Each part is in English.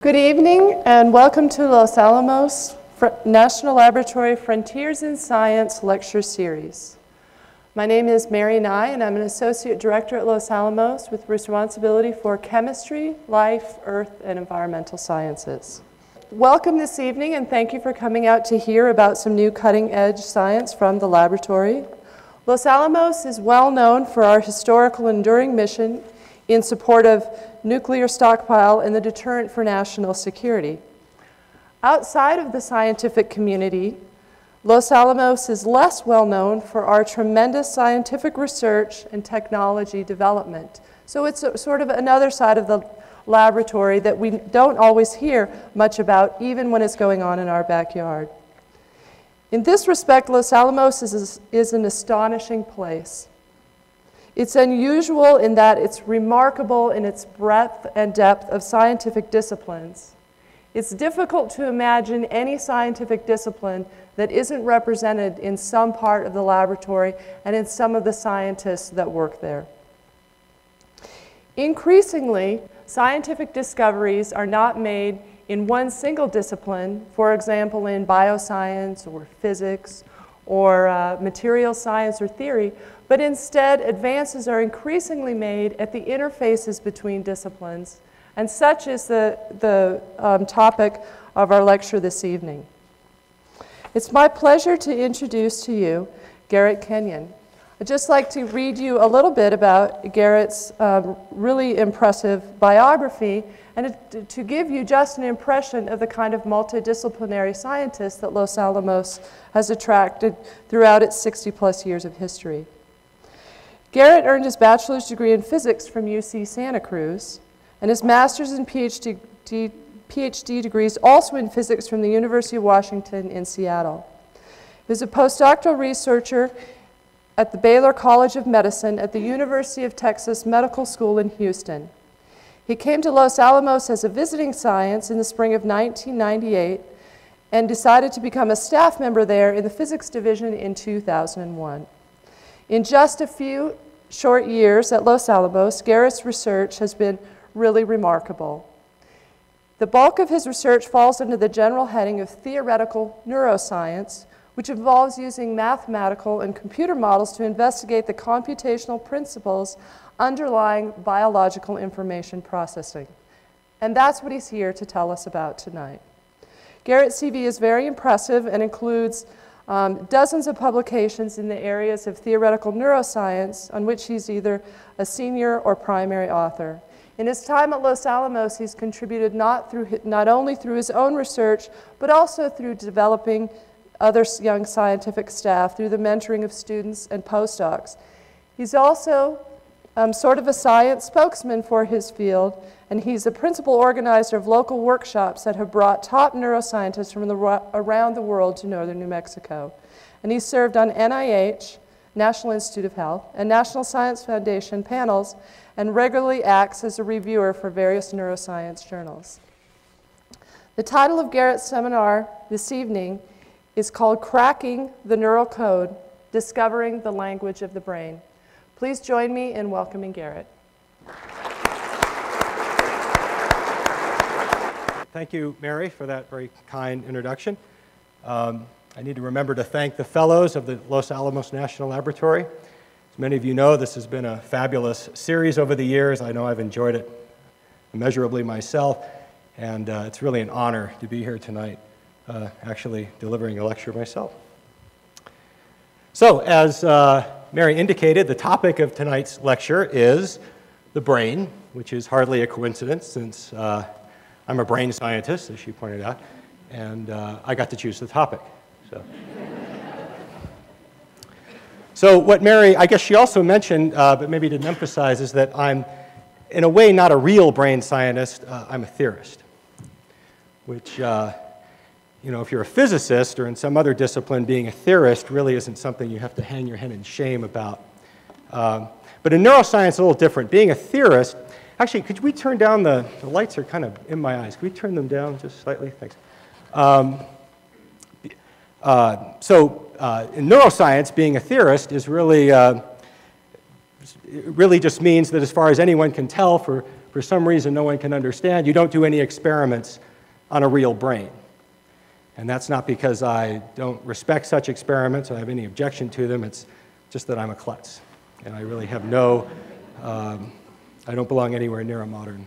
Good evening and welcome to Los Alamos National Laboratory Frontiers in Science Lecture Series. My name is Mary Nye and I'm an Associate Director at Los Alamos with responsibility for chemistry, life, earth, and environmental sciences. Welcome this evening and thank you for coming out to hear about some new cutting-edge science from the laboratory. Los Alamos is well known for our historical enduring mission in support of nuclear stockpile and the deterrent for national security. Outside of the scientific community, Los Alamos is less well known for our tremendous scientific research and technology development. So it's sort of another side of the laboratory that we don't always hear much about, even when it's going on in our backyard. In this respect, Los Alamos is an astonishing place. It's unusual in that it's remarkable in its breadth and depth of scientific disciplines. It's difficult to imagine any scientific discipline that isn't represented in some part of the laboratory and in some of the scientists that work there. Increasingly, scientific discoveries are not made in one single discipline, for example, in bioscience or physics or material science or theory, but instead advances are increasingly made at the interfaces between disciplines, and such is the topic of our lecture this evening. It's my pleasure to introduce to you Garrett Kenyon. I'd just like to read you a little bit about Garrett's really impressive biography and to give you just an impression of the kind of multidisciplinary scientists that Los Alamos has attracted throughout its 60-plus years of history. Garrett earned his bachelor's degree in physics from UC Santa Cruz and his master's and PhD degrees also in physics from the University of Washington in Seattle. He was a postdoctoral researcher at the Baylor College of Medicine at the University of Texas Medical School in Houston. He came to Los Alamos as a visiting science in the spring of 1998 and decided to become a staff member there in the physics division in 2001. In just a few short years at Los Alamos, Garrett's research has been really remarkable. The bulk of his research falls under the general heading of theoretical neuroscience, which involves using mathematical and computer models to investigate the computational principles underlying biological information processing. And that's what he's here to tell us about tonight. Garrett's CV is very impressive and includes dozens of publications in the areas of theoretical neuroscience on which he's either a senior or primary author. In his time at Los Alamos, he's contributed not only through his own research, but also through developing other young scientific staff, through the mentoring of students and postdocs. He's also sort of a science spokesman for his field, and he's a principal organizer of local workshops that have brought top neuroscientists from around the world to northern New Mexico. And he's served on NIH, National Institute of Health, and National Science Foundation panels, and regularly acts as a reviewer for various neuroscience journals. The title of Garrett's seminar this evening is called Cracking the Neural Code, Discovering the Language of the Brain. Please join me in welcoming Garrett. Thank you, Mary, for that very kind introduction. I need to remember to thank the fellows of the Los Alamos National Laboratory. As many of you know, this has been a fabulous series over the years. I know I've enjoyed it immeasurably myself, and it's really an honor to be here tonight, actually delivering a lecture myself. So, as Mary indicated, the topic of tonight's lecture is the brain, which is hardly a coincidence since I'm a brain scientist, as she pointed out, and I got to choose the topic. So what Mary, I guess she also mentioned, but maybe didn't emphasize, is that I'm, in a way, not a real brain scientist. I'm a theorist, which, you know, if you're a physicist or in some other discipline, being a theorist really isn't something you have to hang your head in shame about. But in neuroscience, it's a little different. Being a theorist, actually, could we turn down the lights are kind of in my eyes. Could we turn them down just slightly? Thanks. In neuroscience, being a theorist is really, it really just means that as far as anyone can tell, for for some reason no one can understand, you don't do any experiments on a real brain. And that's not because I don't respect such experiments or I have any objection to them. It's just that I'm a klutz. And I really have no, I don't belong anywhere near a modern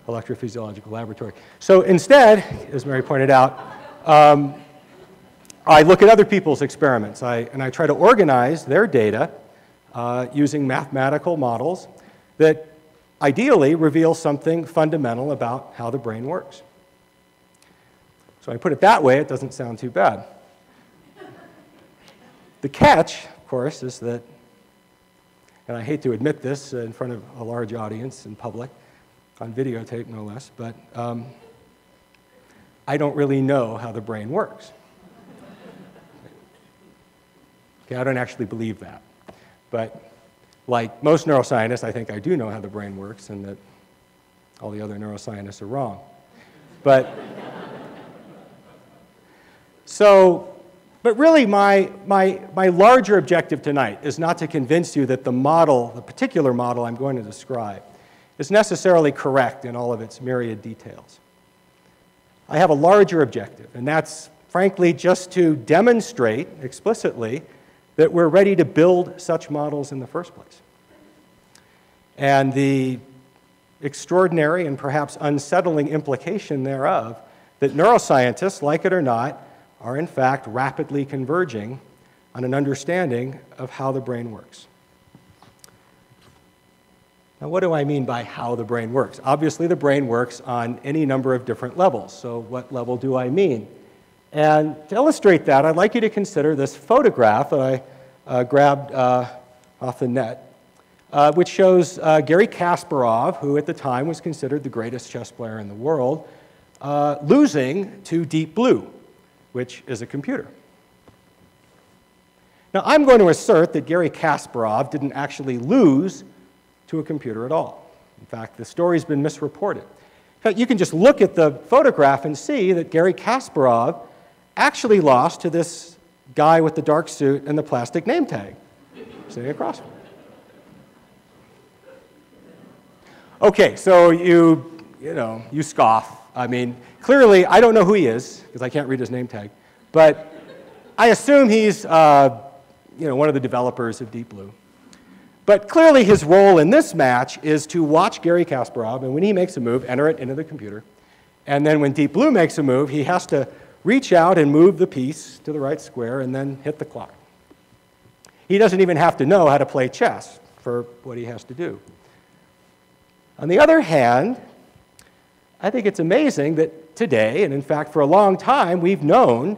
electrophysiological laboratory. So instead, as Mary pointed out, I look at other people's experiments, and I try to organize their data using mathematical models that ideally reveal something fundamental about how the brain works. So I put it that way, it doesn't sound too bad. The catch, of course, is that, and I hate to admit this in front of a large audience in public, on videotape no less, but I don't really know how the brain works. Okay, I don't actually believe that. But like most neuroscientists, I think I do know how the brain works and that all the other neuroscientists are wrong. But but really my larger objective tonight is not to convince you that the model, the particular model I'm going to describe, is necessarily correct in all of its myriad details. I have a larger objective, and that's frankly just to demonstrate explicitly that we're ready to build such models in the first place. And the extraordinary and perhaps unsettling implication thereof that neuroscientists, like it or not, are in fact rapidly converging on an understanding of how the brain works. Now, what do I mean by how the brain works? Obviously, the brain works on any number of different levels. So what level do I mean? And to illustrate that, I'd like you to consider this photograph that I grabbed off the net, which shows Garry Kasparov, who at the time was considered the greatest chess player in the world, losing to Deep Blue, which is a computer. Now, I'm going to assert that Garry Kasparov didn't actually lose to a computer at all. In fact, the story's been misreported. You can just look at the photograph and see that Garry Kasparov actually lost to this guy with the dark suit and the plastic name tag sitting across from him. Okay, so you scoff. I mean, clearly, I don't know who he is, because I can't read his name tag, but I assume he's one of the developers of Deep Blue. But clearly, his role in this match is to watch Garry Kasparov, and when he makes a move, enter it into the computer. And then when Deep Blue makes a move, he has to reach out and move the piece to the right square and then hit the clock. He doesn't even have to know how to play chess for what he has to do. On the other hand, I think it's amazing that today, and in fact for a long time, we've known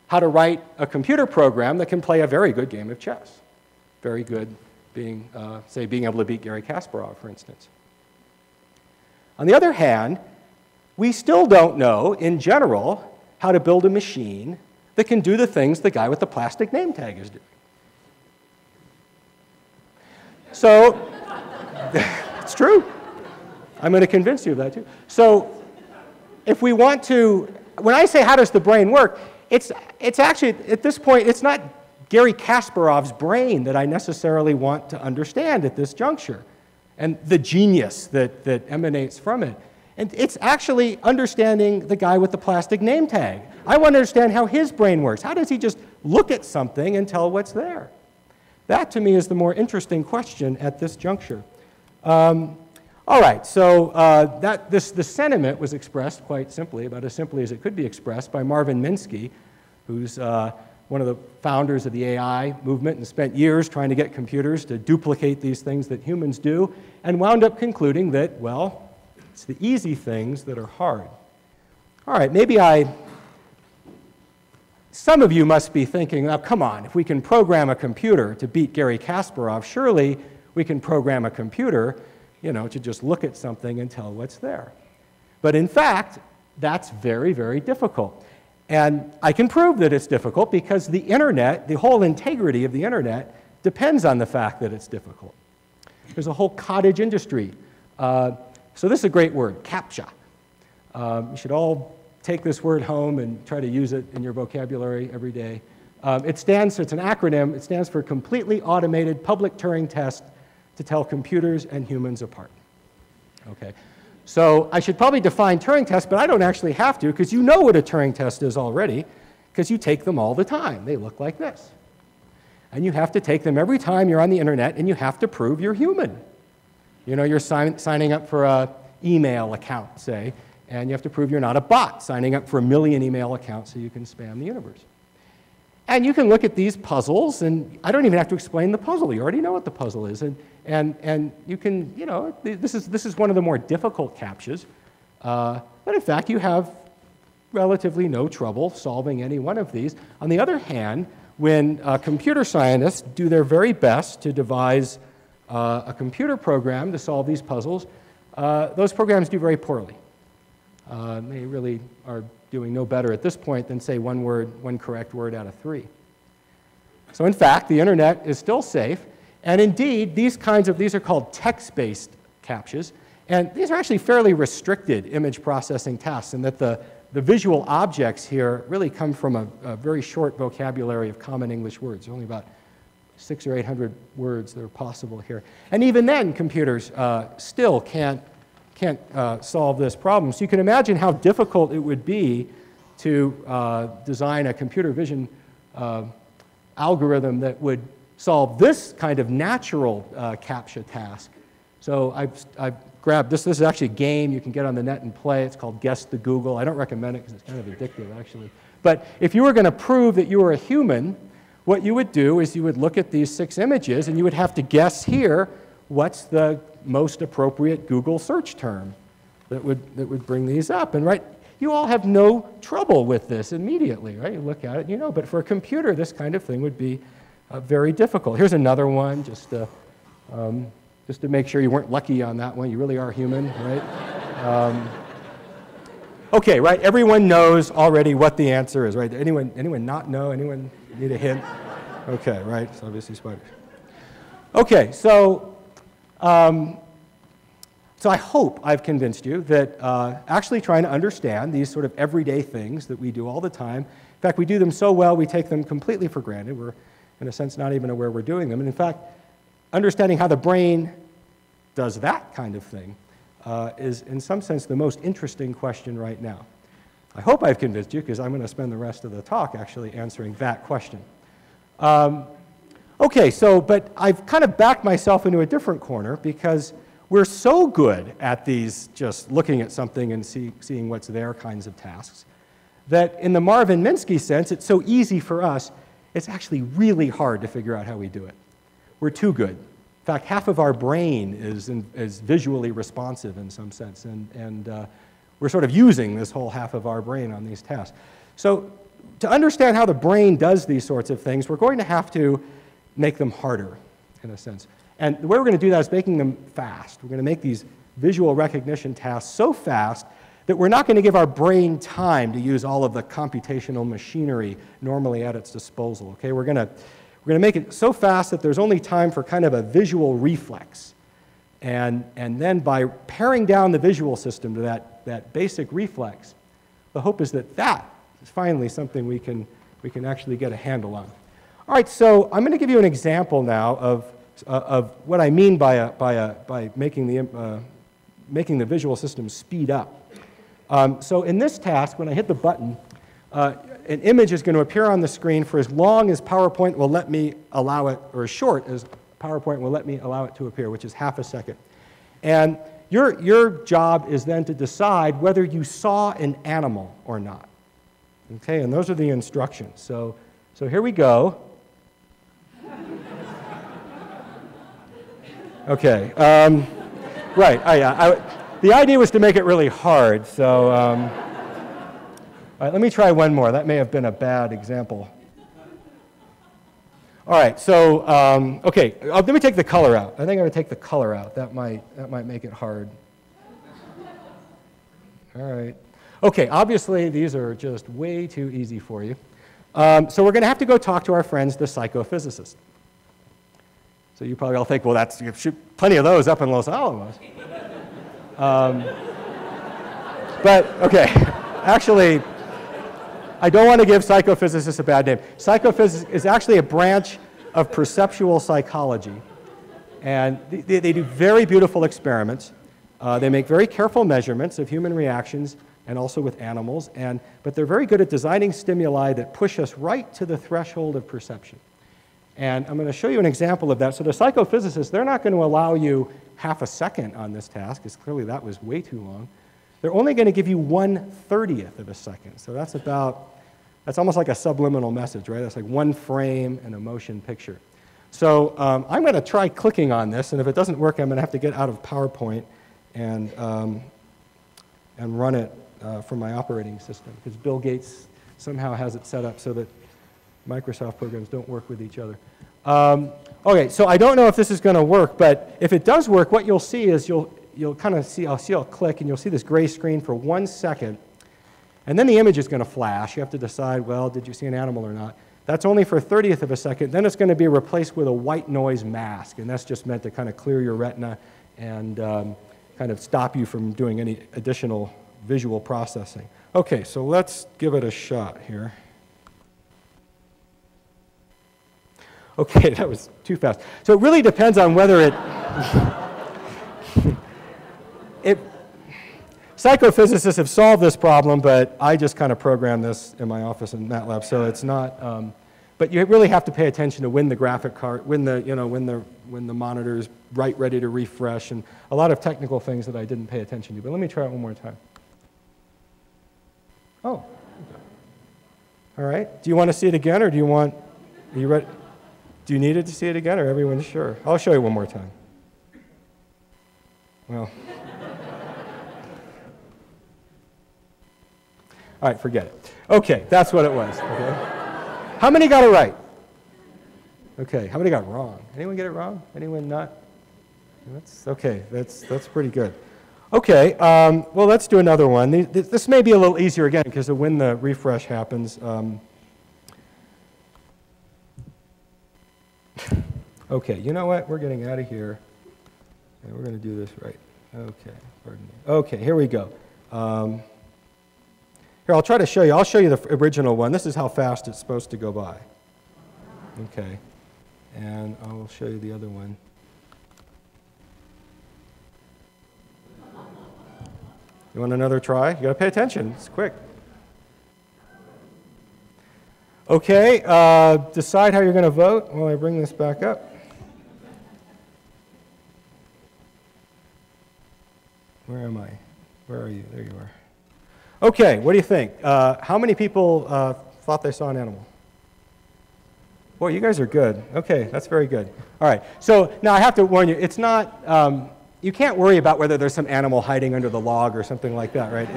how to write a computer program that can play a very good game of chess. Very good being, say, being able to beat Garry Kasparov, for instance. On the other hand, we still don't know, in general, how to build a machine that can do the things the guy with the plastic name tag is doing. So, it's true. I'm going to convince you of that too. So, if we want to, when I say how does the brain work, it's actually, at this point, it's not Garry Kasparov's brain that I necessarily want to understand at this juncture, and the genius that emanates from it. And it's actually understanding the guy with the plastic name tag. I want to understand how his brain works. How does he just look at something and tell what's there? That, to me, is the more interesting question at this juncture. All right, so the sentiment was expressed quite simply, about as simply as it could be expressed, by Marvin Minsky, who's one of the founders of the AI movement and spent years trying to get computers to duplicate these things that humans do, and wound up concluding that, well, it's the easy things that are hard. All right, some of you must be thinking, now come on, if we can program a computer to beat Garry Kasparov, surely we can program a computer, to just look at something and tell what's there. But in fact, that's very, very difficult. And I can prove that it's difficult because the internet, the whole integrity of the internet, depends on the fact that it's difficult. There's a whole cottage industry. So this is a great word, CAPTCHA. You should all take this word home and try to use it in your vocabulary every day. It's an acronym, it stands for Completely Automated Public Turing Test to Tell Computers and Humans Apart. Okay. So I should probably define Turing tests, but I don't actually have to, because you know what a Turing test is already, because you take them all the time. They look like this. And you have to take them every time you're on the internet, and you have to prove you're human. You know, you're signing up for an email account, say, and you have to prove you're not a bot signing up for 1 million email accounts so you can spam the universe. And you can look at these puzzles, and I don't even have to explain the puzzle. You already know what the puzzle is. And you can, you know, this is one of the more difficult CAPTCHAs. But in fact, you have relatively no trouble solving any one of these. On the other hand, when computer scientists do their very best to devise a computer program to solve these puzzles, those programs do very poorly. They really are doing no better at this point than, say, one correct word out of 3. So in fact, the internet is still safe. And indeed, these are called text-based CAPTCHAs. And these are actually fairly restricted image processing tasks in that the visual objects here really come from a very short vocabulary of common English words. Only about 600 or 800 words that are possible here. And even then, computers still can't solve this problem. So you can imagine how difficult it would be to design a computer vision algorithm that would solve this kind of natural CAPTCHA task. So I've grabbed this. This is actually a game you can get on the net and play. It's called Guess the Google. I don't recommend it because it's kind of addictive, actually. But if you were going to prove that you were a human, what you would do is you would look at these 6 images, and you would have to guess here what's the most appropriate Google search term that would bring these up. And right, you all have no trouble with this immediately, right? You look at it, you know. But for a computer, this kind of thing would be very difficult. Here's another one, just to make sure you weren't lucky on that one. You really are human, right? Okay, right? Everyone knows already what the answer is, right? Anyone not know? Anyone need a hint? Okay, right? It's obviously spiders. Okay, so I hope I've convinced you that actually trying to understand these sort of everyday things that we do all the time. In fact, we do them so well, we take them completely for granted. We're, in a sense, not even aware we're doing them. And in fact, understanding how the brain does that kind of thing is, in some sense, the most interesting question right now. I hope I've convinced you, because I'm going to spend the rest of the talk actually answering that question. Okay, but I've kind of backed myself into a different corner, because we're so good at these just looking at something and seeing what's there kinds of tasks, that in the Marvin Minsky sense, it's so easy for us, it's actually really hard to figure out how we do it. We're too good. In fact, half of our brain is visually responsive in some sense, and we're sort of using this whole half of our brain on these tasks. So to understand how the brain does these sorts of things, we're going to have to make them harder, in a sense. And the way we're going to do that is making them fast. We're going to make these visual recognition tasks so fast that we're not going to give our brain time to use all of the computational machinery normally at its disposal. Okay? We're going to make it so fast that there's only time for kind of a visual reflex. And then by paring down the visual system to that basic reflex, the hope is that that is finally something we can actually get a handle on. All right, so I'm going to give you an example now of what I mean by making the visual system speed up. So in this task, when I hit the button, an image is going to appear on the screen for as long as PowerPoint will let me allow it, or as short as PowerPoint will let me allow it to appear, which is half a second. And your job is then to decide whether you saw an animal or not. Okay, and those are the instructions. So here we go. Okay, right, the idea was to make it really hard, so all right, let me try one more. That may have been a bad example. All right, so okay, let me take the color out. I think I'm going to take the color out. That might make it hard. All right. Okay, obviously these are just way too easy for you. So we're going to have to go talk to our friends, the psychophysicists. So you probably all think, well, you shoot plenty of those up in Los Alamos. But, okay, actually, I don't want to give psychophysicists a bad name. Psychophysics is actually a branch of perceptual psychology. And they do very beautiful experiments. They make very careful measurements of human reactions and also with animals, but they're very good at designing stimuli that push us right to the threshold of perception. And I'm going to show you an example of that. So the psychophysicists, they're not going to allow you half a second on this task, because clearly that was way too long. They're only going to give you 1/30th of a second. So that's almost like a subliminal message, right? That's like one frame in a motion picture. So I'm going to try clicking on this, and if it doesn't work, I'm going to have to get out of PowerPoint and run it from my operating system, because Bill Gates somehow has it set up so that Microsoft programs don't work with each other. Okay, so I don't know if this is going to work, but if it does work, what you'll see is you'll kind of see, I'll click, and you'll see this gray screen for 1 second, and then the image is going to flash. You have to decide, well, did you see an animal or not? That's only for 1/30th of a second. Then it's going to be replaced with a white noise mask, and that's just meant to kind of clear your retina and kind of stop you from doing any additional visual processing. Okay, so let's give it a shot here. Okay, that was too fast. So it really depends on whether psychophysicists have solved this problem, but I just kind of programmed this in my office in MATLAB, so it's not. But you really have to pay attention to when the graphic card, when the monitor's ready to refresh, and a lot of technical things that I didn't pay attention to. But let me try it one more time. Oh. All right. Do you want to see it again, or are you ready? Do you need it to see it again, or everyone's sure? I'll show you one more time. Well. All right, forget it. Okay, that's what it was. Okay. How many got it right? Okay, how many got it wrong? Anyone get it wrong? Anyone not? That's pretty good. Okay, well, let's do another one. This may be a little easier again because of when the refresh happens. Okay, you know what? We're getting out of here, and we're going to do this right. Okay, pardon me. Okay, here we go. Here, I'll try to show you. I'll show you the original one. This is how fast it's supposed to go by. Okay, and I'll show you the other one. You want another try? You got to pay attention. It's quick. Okay, decide how you're going to vote while I bring this back up. Where am I? Where are you? There you are. Okay, what do you think? How many people thought they saw an animal? Boy, you guys are good. Okay, that's very good. All right, so now I have to warn you, it's not, you can't worry about whether there's some animal hiding under the log or something like that, right?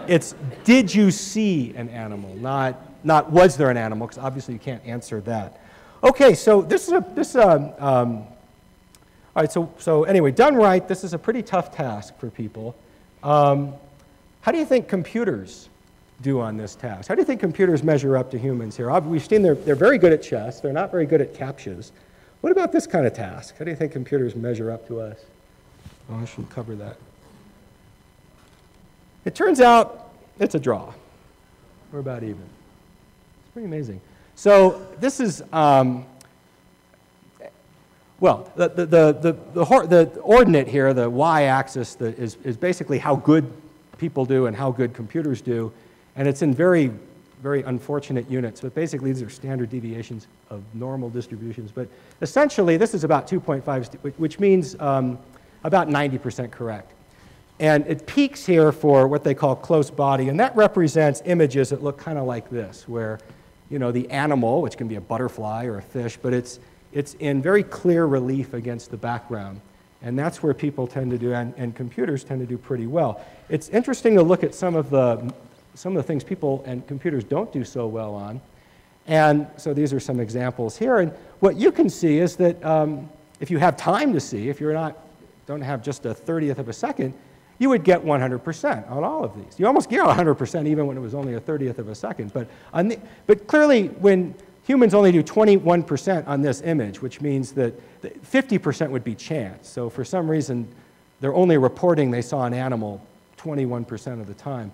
It's did you see an animal, not was there an animal, because obviously you can't answer that. Okay, so all right, so anyway, done right, this is a pretty tough task for people. How do you think computers do on this task? How do you think computers measure up to humans here? We've seen they're very good at chess. They're not very good at CAPTCHAs. What about this kind of task? How do you think computers measure up to us? Oh, I should cover that. It turns out it's a draw. We're about even. It's pretty amazing. So this is, well, the ordinate here, the y-axis, is basically how good people do and how good computers do, and it's in very, very unfortunate units. But basically, these are standard deviations of normal distributions. But essentially, this is about 2.5, which means about 90% correct. And it peaks here for what they call close body, and that represents images that look kind of like this, where the animal, which can be a butterfly or a fish, but it's in very clear relief against the background. And that's where people tend to do, and computers tend to do pretty well. It's interesting to look at some of the things people and computers don't do so well on. And so these are some examples here. And what you can see is that if you have time to see, if you don't have just a 1/30th of a second, you would get 100% on all of these. You almost get 100% even when it was only a 1/30th of a second. But clearly, when humans only do 21% on this image, which means that 50% would be chance. So for some reason, they're only reporting they saw an animal 21% of the time.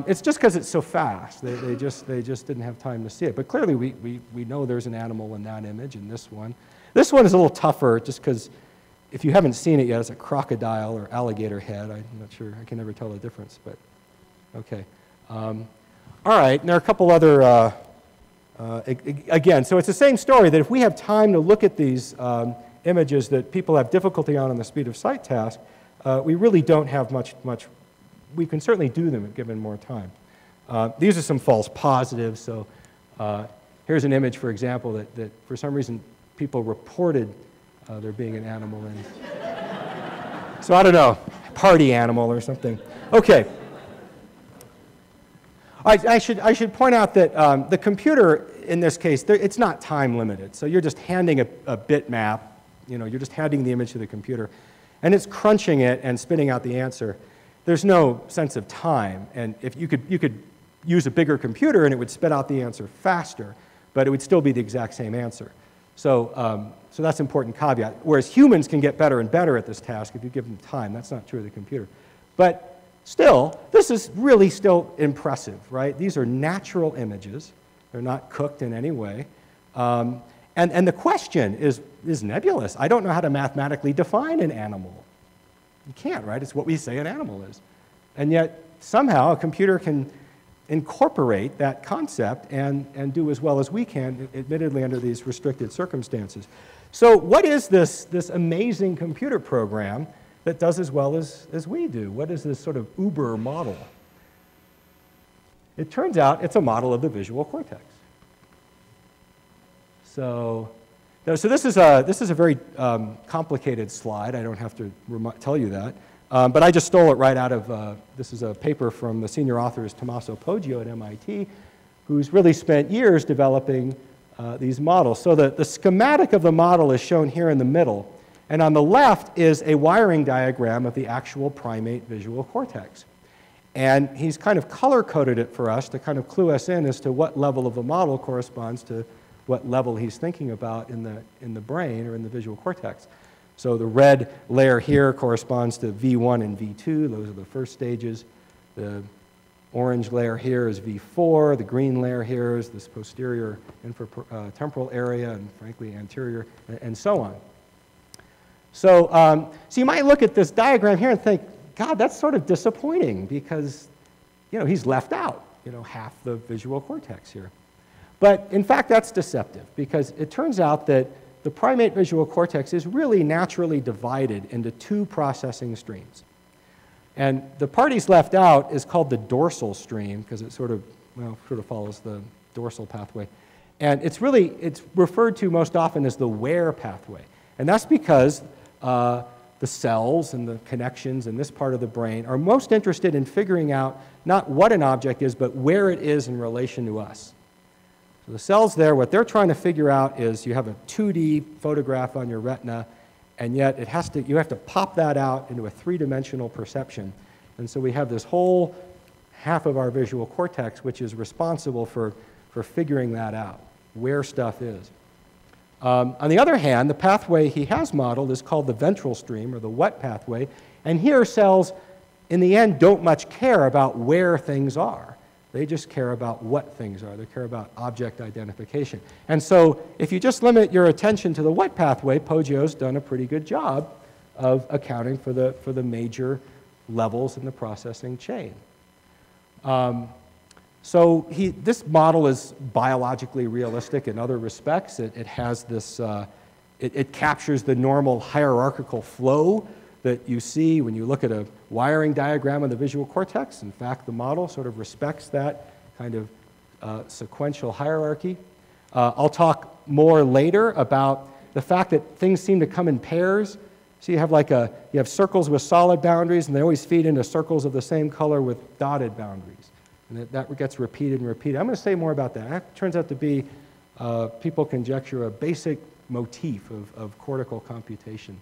It's just because it's so fast. They just didn't have time to see it. But clearly, we know there's an animal in that image and this one. This one is a little tougher just because if you haven't seen it yet, it's a crocodile or alligator head. I'm not sure. I can never tell the difference, but okay. All right, and there are a couple other, again, so it's the same story that if we have time to look at these images that people have difficulty on the speed of sight task, we really don't have much, we can certainly do them if given more time. These are some false positives, so here's an image, for example, that for some reason people reported there being an animal in. So I don't know, party animal or something. Okay. I should point out that the computer, in this case, it's not time limited. So you're just handing a bitmap, you're just handing the image to the computer, and it's crunching it and spitting out the answer. There's no sense of time, and if you could use a bigger computer and it would spit out the answer faster, but it would still be the exact same answer. So, so that's an important caveat. Whereas humans can get better and better at this task if you give them time. That's not true of the computer. But still, this is really still impressive, right? These are natural images. They're not cooked in any way. And the question is nebulous. I don't know how to mathematically define an animal. You can't, right? It's what we say an animal is. And yet, somehow, a computer can incorporate that concept and do as well as we can, admittedly under these restricted circumstances. So what is this amazing computer program that does as well as we do? What is this sort of Uber model? It turns out it's a model of the visual cortex. So this is a very complicated slide. I don't have to tell you that. But I just stole it right out of, this is a paper from the senior author is Tommaso Poggio at MIT, who's really spent years developing these models. So the schematic of the model is shown here in the middle. And on the left is a wiring diagram of the actual primate visual cortex. And he's kind of color-coded it for us to kind of clue us in as to what level of the model corresponds to what level he's thinking about in the brain or in the visual cortex. So the red layer here corresponds to V1 and V2. Those are the first stages. The orange layer here is V4. The green layer here is this posterior infratemporal area and, frankly, anterior, and so on. So, so you might look at this diagram here and think, God, that's sort of disappointing because, he's left out, half the visual cortex here. But, in fact, that's deceptive because it turns out that the primate visual cortex is really naturally divided into two processing streams. And the part he's left out is called the dorsal stream because it sort of follows the dorsal pathway. And it's referred to most often as the where pathway. And that's because the cells and the connections in this part of the brain are most interested in figuring out not what an object is, but where it is in relation to us. So the cells there, what they're trying to figure out is you have a 2D photograph on your retina, and yet you have to pop that out into a three-dimensional perception. And so we have this whole half of our visual cortex, which is responsible for figuring that out, where stuff is. On the other hand, the pathway he has modeled is called the ventral stream, or the what pathway, and here cells, in the end, don't much care about where things are. They just care about what things are. They care about object identification. And so if you just limit your attention to the what pathway, Poggio's done a pretty good job of accounting for the major levels in the processing chain. So this model is biologically realistic in other respects. It has this, it captures the normal hierarchical flow that you see when you look at a wiring diagram of the visual cortex. In fact, the model sort of respects that kind of sequential hierarchy. I'll talk more later about the fact that things seem to come in pairs. So you have circles with solid boundaries, and they always feed into circles of the same color with dotted boundaries. And that gets repeated and repeated. I'm going to say more about that. That turns out to be, people conjecture, a basic motif of cortical computation.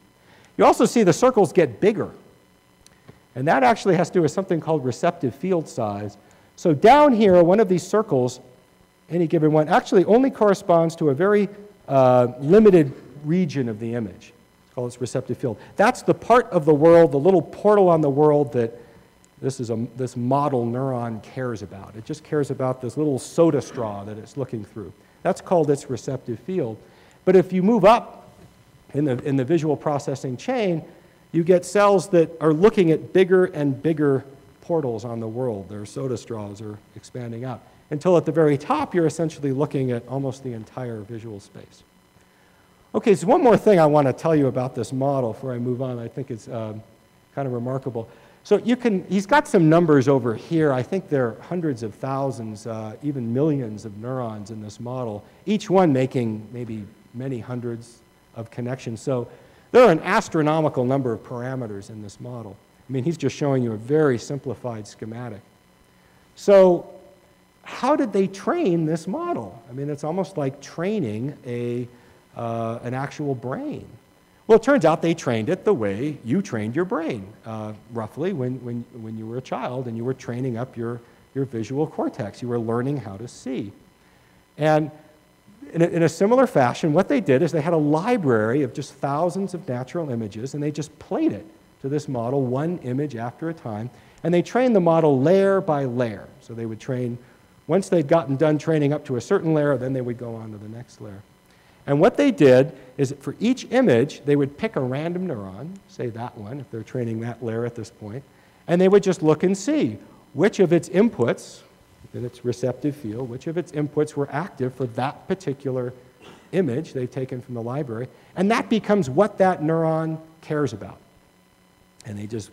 You also see the circles get bigger. And that actually has to do with something called receptive field size. So down here, one of these circles, any given one, actually only corresponds to a very limited region of the image. It's called its receptive field. That's the part of the world, the little portal on the world that this model neuron cares about. It just cares about this little soda straw that it's looking through. That's called its receptive field. But if you move up in the visual processing chain, you get cells that are looking at bigger and bigger portals on the world. Their soda straws are expanding out, until at the very top, you're essentially looking at almost the entire visual space. Okay, so one more thing I want to tell you about this model before I move on. I think it's kind of remarkable. So he's got some numbers over here. I think there are hundreds of thousands, even millions of neurons in this model, each one making maybe many hundreds of connections. So there are an astronomical number of parameters in this model. I mean, he's just showing you a very simplified schematic. So how did they train this model? I mean, it's almost like training an actual brain. Well, it turns out they trained it the way you trained your brain, roughly, when you were a child and you were training up your visual cortex. You were learning how to see. And in a similar fashion, what they did is they had a library of just thousands of natural images, and they just played it to this model, one image after a time. And they trained the model layer by layer. So they would train, once they'd gotten done training up to a certain layer, then they would go on to the next layer. And what they did is for each image, they would pick a random neuron, say that one, if they're training that layer at this point, and they would just look and see which of its inputs, in its receptive field, which of its inputs were active for that particular image they've taken from the library, and that becomes what that neuron cares about. And they just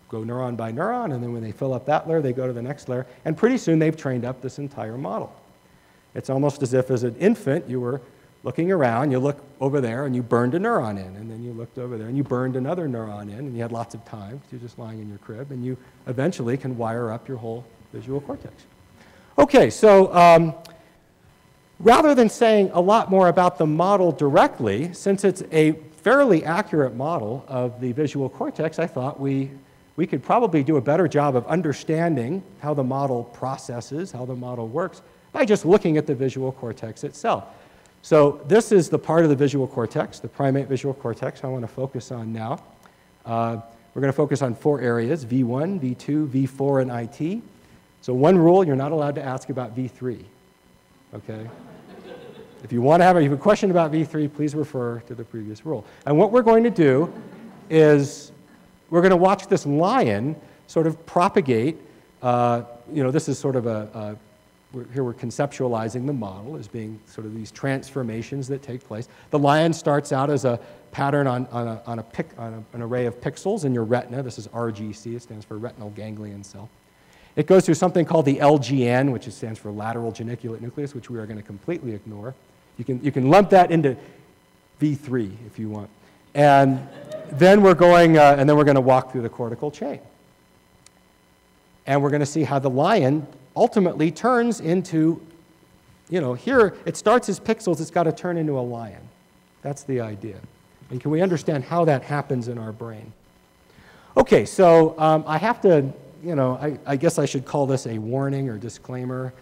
go neuron by neuron, and then when they fill up that layer, they go to the next layer, and pretty soon they've trained up this entire model. It's almost as if as an infant you were looking around, you look over there and you burned a neuron in, and then you looked over there and you burned another neuron in, and you had lots of time because you're just lying in your crib, and you eventually can wire up your whole visual cortex. Okay, so rather than saying a lot more about the model directly, since it's a fairly accurate model of the visual cortex, I thought we could probably do a better job of understanding how the model processes, how the model works, by just looking at the visual cortex itself. So this is the part of the visual cortex, the primate visual cortex I want to focus on now. We're going to focus on 4 areas, V1, V2, V4, and IT. So one rule, you're not allowed to ask about V3, okay? If you want to have a question about V3, please refer to the previous rule. And what we're going to do is we're going to watch this lion sort of propagate. This is sort of here we're conceptualizing the model as being sort of these transformations that take place. The lion starts out as a pattern on an array of pixels in your retina. This is RGC, it stands for retinal ganglion cell. It goes through something called the LGN, which stands for lateral geniculate nucleus, which we are going to completely ignore. You can lump that into V3 if you want. And then we're going to walk through the cortical chain. And we're going to see how the lion ultimately turns into, here it starts as pixels, it's got to turn into a lion. That's the idea. And can we understand how that happens in our brain? Okay, so I have to, I guess I should call this a warning or disclaimer,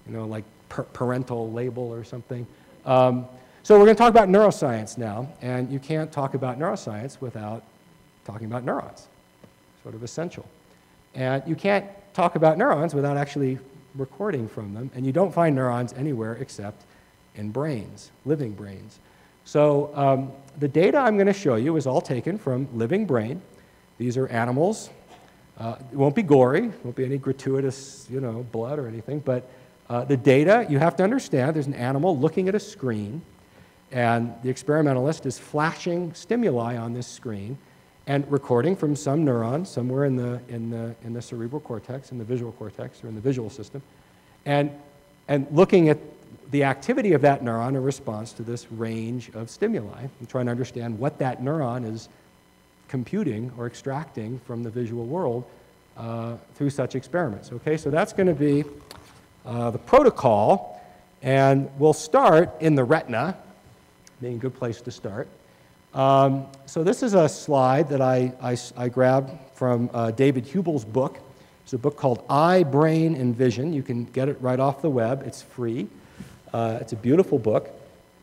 like parental label or something. So we're going to talk about neuroscience now, and you can't talk about neuroscience without talking about neurons, sort of essential. And you can't talk about neurons without actually recording from them, and you don't find neurons anywhere except in brains, living brains. So the data I'm going to show you is all taken from living brain. These are animals. It won't be gory, won't be any gratuitous, blood or anything, but the data, you have to understand, there's an animal looking at a screen, and the experimentalist is flashing stimuli on this screen and recording from some neuron somewhere in the cerebral cortex, in the visual cortex, or in the visual system, and looking at the activity of that neuron in response to this range of stimuli, and trying to understand what that neuron is computing or extracting from the visual world through such experiments. Okay, so that's going to be the protocol, and we'll start in the retina, being a good place to start. So this is a slide that I grabbed from David Hubel's book. It's a book called Eye, Brain, and Vision. You can get it right off the web. It's free. It's a beautiful book.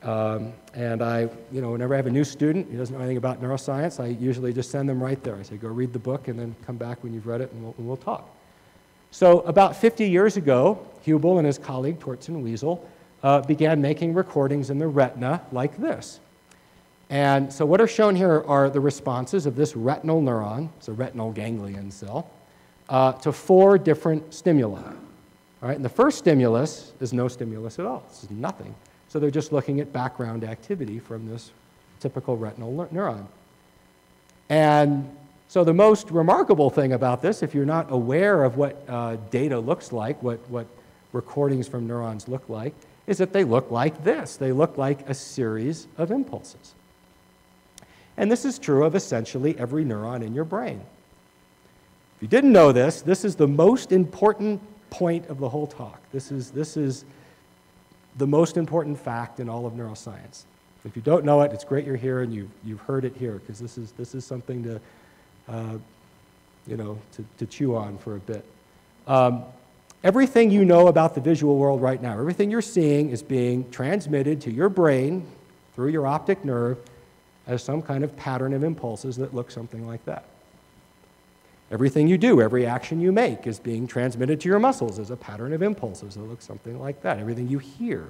And whenever I have a new student who doesn't know anything about neuroscience, I usually just send them right there. I say, go read the book and then come back when you've read it and we'll talk. So about 50 years ago, Hubel and his colleague, Tortzen Wiesel, began making recordings in the retina like this. And so what are shown here are the responses of this retinal neuron, it's a retinal ganglion cell, to 4 different stimuli. All right, and the first stimulus is no stimulus at all. This is nothing. So they're just looking at background activity from this typical retinal neuron. And so the most remarkable thing about this, if you're not aware of what data looks like, what recordings from neurons look like, is that they look like this. They look like a series of impulses. And this is true of essentially every neuron in your brain. If you didn't know this, this is the most important point of the whole talk. This is the most important fact in all of neuroscience. If you don't know it, it's great you're here and you've heard it here, because this is something to to chew on for a bit. Everything you know about the visual world right now, everything you're seeing is being transmitted to your brain through your optic nerve as some kind of pattern of impulses that look something like that. Everything you do, every action you make is being transmitted to your muscles as a pattern of impulses that look something like that. Everything you hear,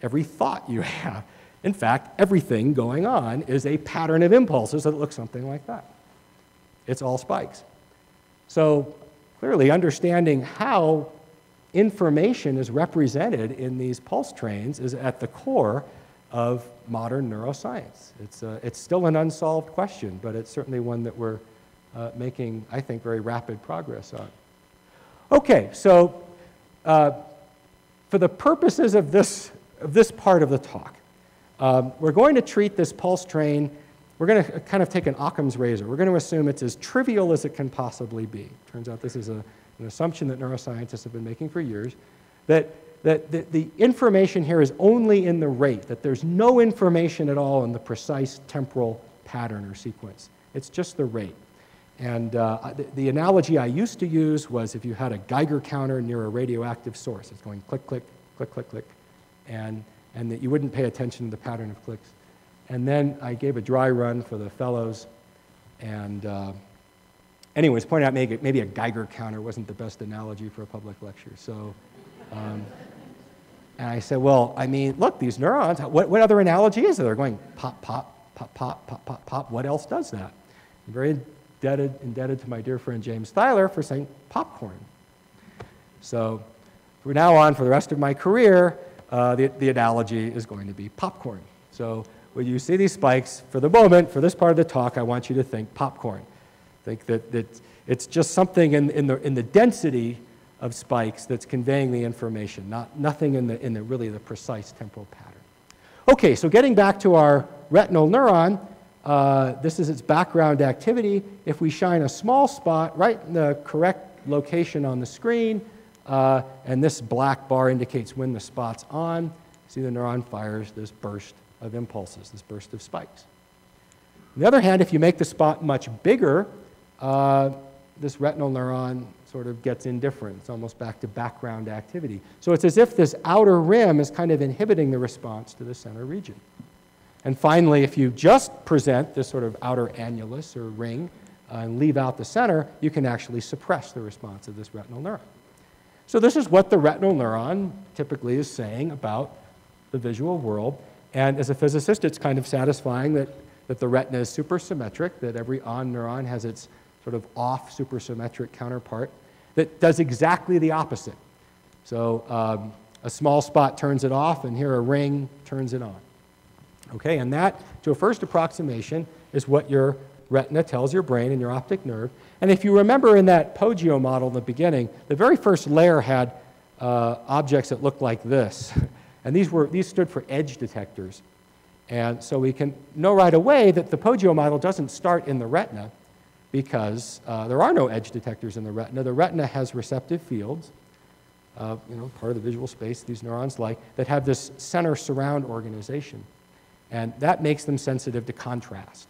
every thought you have, in fact, everything going on is a pattern of impulses that look something like that. It's all spikes. So clearly understanding how information is represented in these pulse trains is at the core of modern neuroscience. It's still an unsolved question, but it's certainly one that we're making, I think, very rapid progress on. Okay, so for the purposes of this part of the talk, we're going to treat this pulse train, we're going to kind of take an Occam's razor. We're going to assume it's as trivial as it can possibly be. Turns out this is an assumption that neuroscientists have been making for years, that the information here is only in the rate, that there's no information at all in the precise temporal pattern or sequence. It's just the rate. And the analogy I used to use was if you had a Geiger counter near a radioactive source. It's going click, click, click, click, click, and that you wouldn't pay attention to the pattern of clicks. And then I gave a dry run for the fellows, and anyways, pointed out maybe a Geiger counter wasn't the best analogy for a public lecture. So, and I said, well, I mean, look, these neurons, what other analogy is there? They're going pop, pop, pop, pop, pop, pop, pop. What else does that? I'm very indebted to my dear friend James Thyler for saying popcorn. So from now on, for the rest of my career, the analogy is going to be popcorn. So when you see these spikes, for the moment, for this part of the talk, I want you to think popcorn. Think that it's just something in the density of spikes that's conveying the information, nothing in the really the precise temporal pattern. Okay, so getting back to our retinal neuron, this is its background activity. If we shine a small spot right in the correct location on the screen, and this black bar indicates when the spot's on, see the neuron fires this burst of impulses, this burst of spikes. On the other hand, if you make the spot much bigger, this retinal neuron sort of gets indifferent. It's almost back to background activity. So it's as if this outer rim is kind of inhibiting the response to the center region. And finally, if you just present this sort of outer annulus or ring and leave out the center, you can actually suppress the response of this retinal neuron. So this is what the retinal neuron typically is saying about the visual world. And as a physicist, it's kind of satisfying that the retina is supersymmetric, that every on neuron has its sort of off supersymmetric counterpart that does exactly the opposite. So a small spot turns it off, and here a ring turns it on. Okay, and that, to a first approximation, is what your retina tells your brain and your optic nerve. And if you remember in that Poggio model in the beginning, the very first layer had objects that looked like this. And these stood for edge detectors. And so we can know right away that the Poggio model doesn't start in the retina because there are no edge detectors in the retina. The retina has receptive fields, part of the visual space these neurons like, that have this center surround organization. And that makes them sensitive to contrast.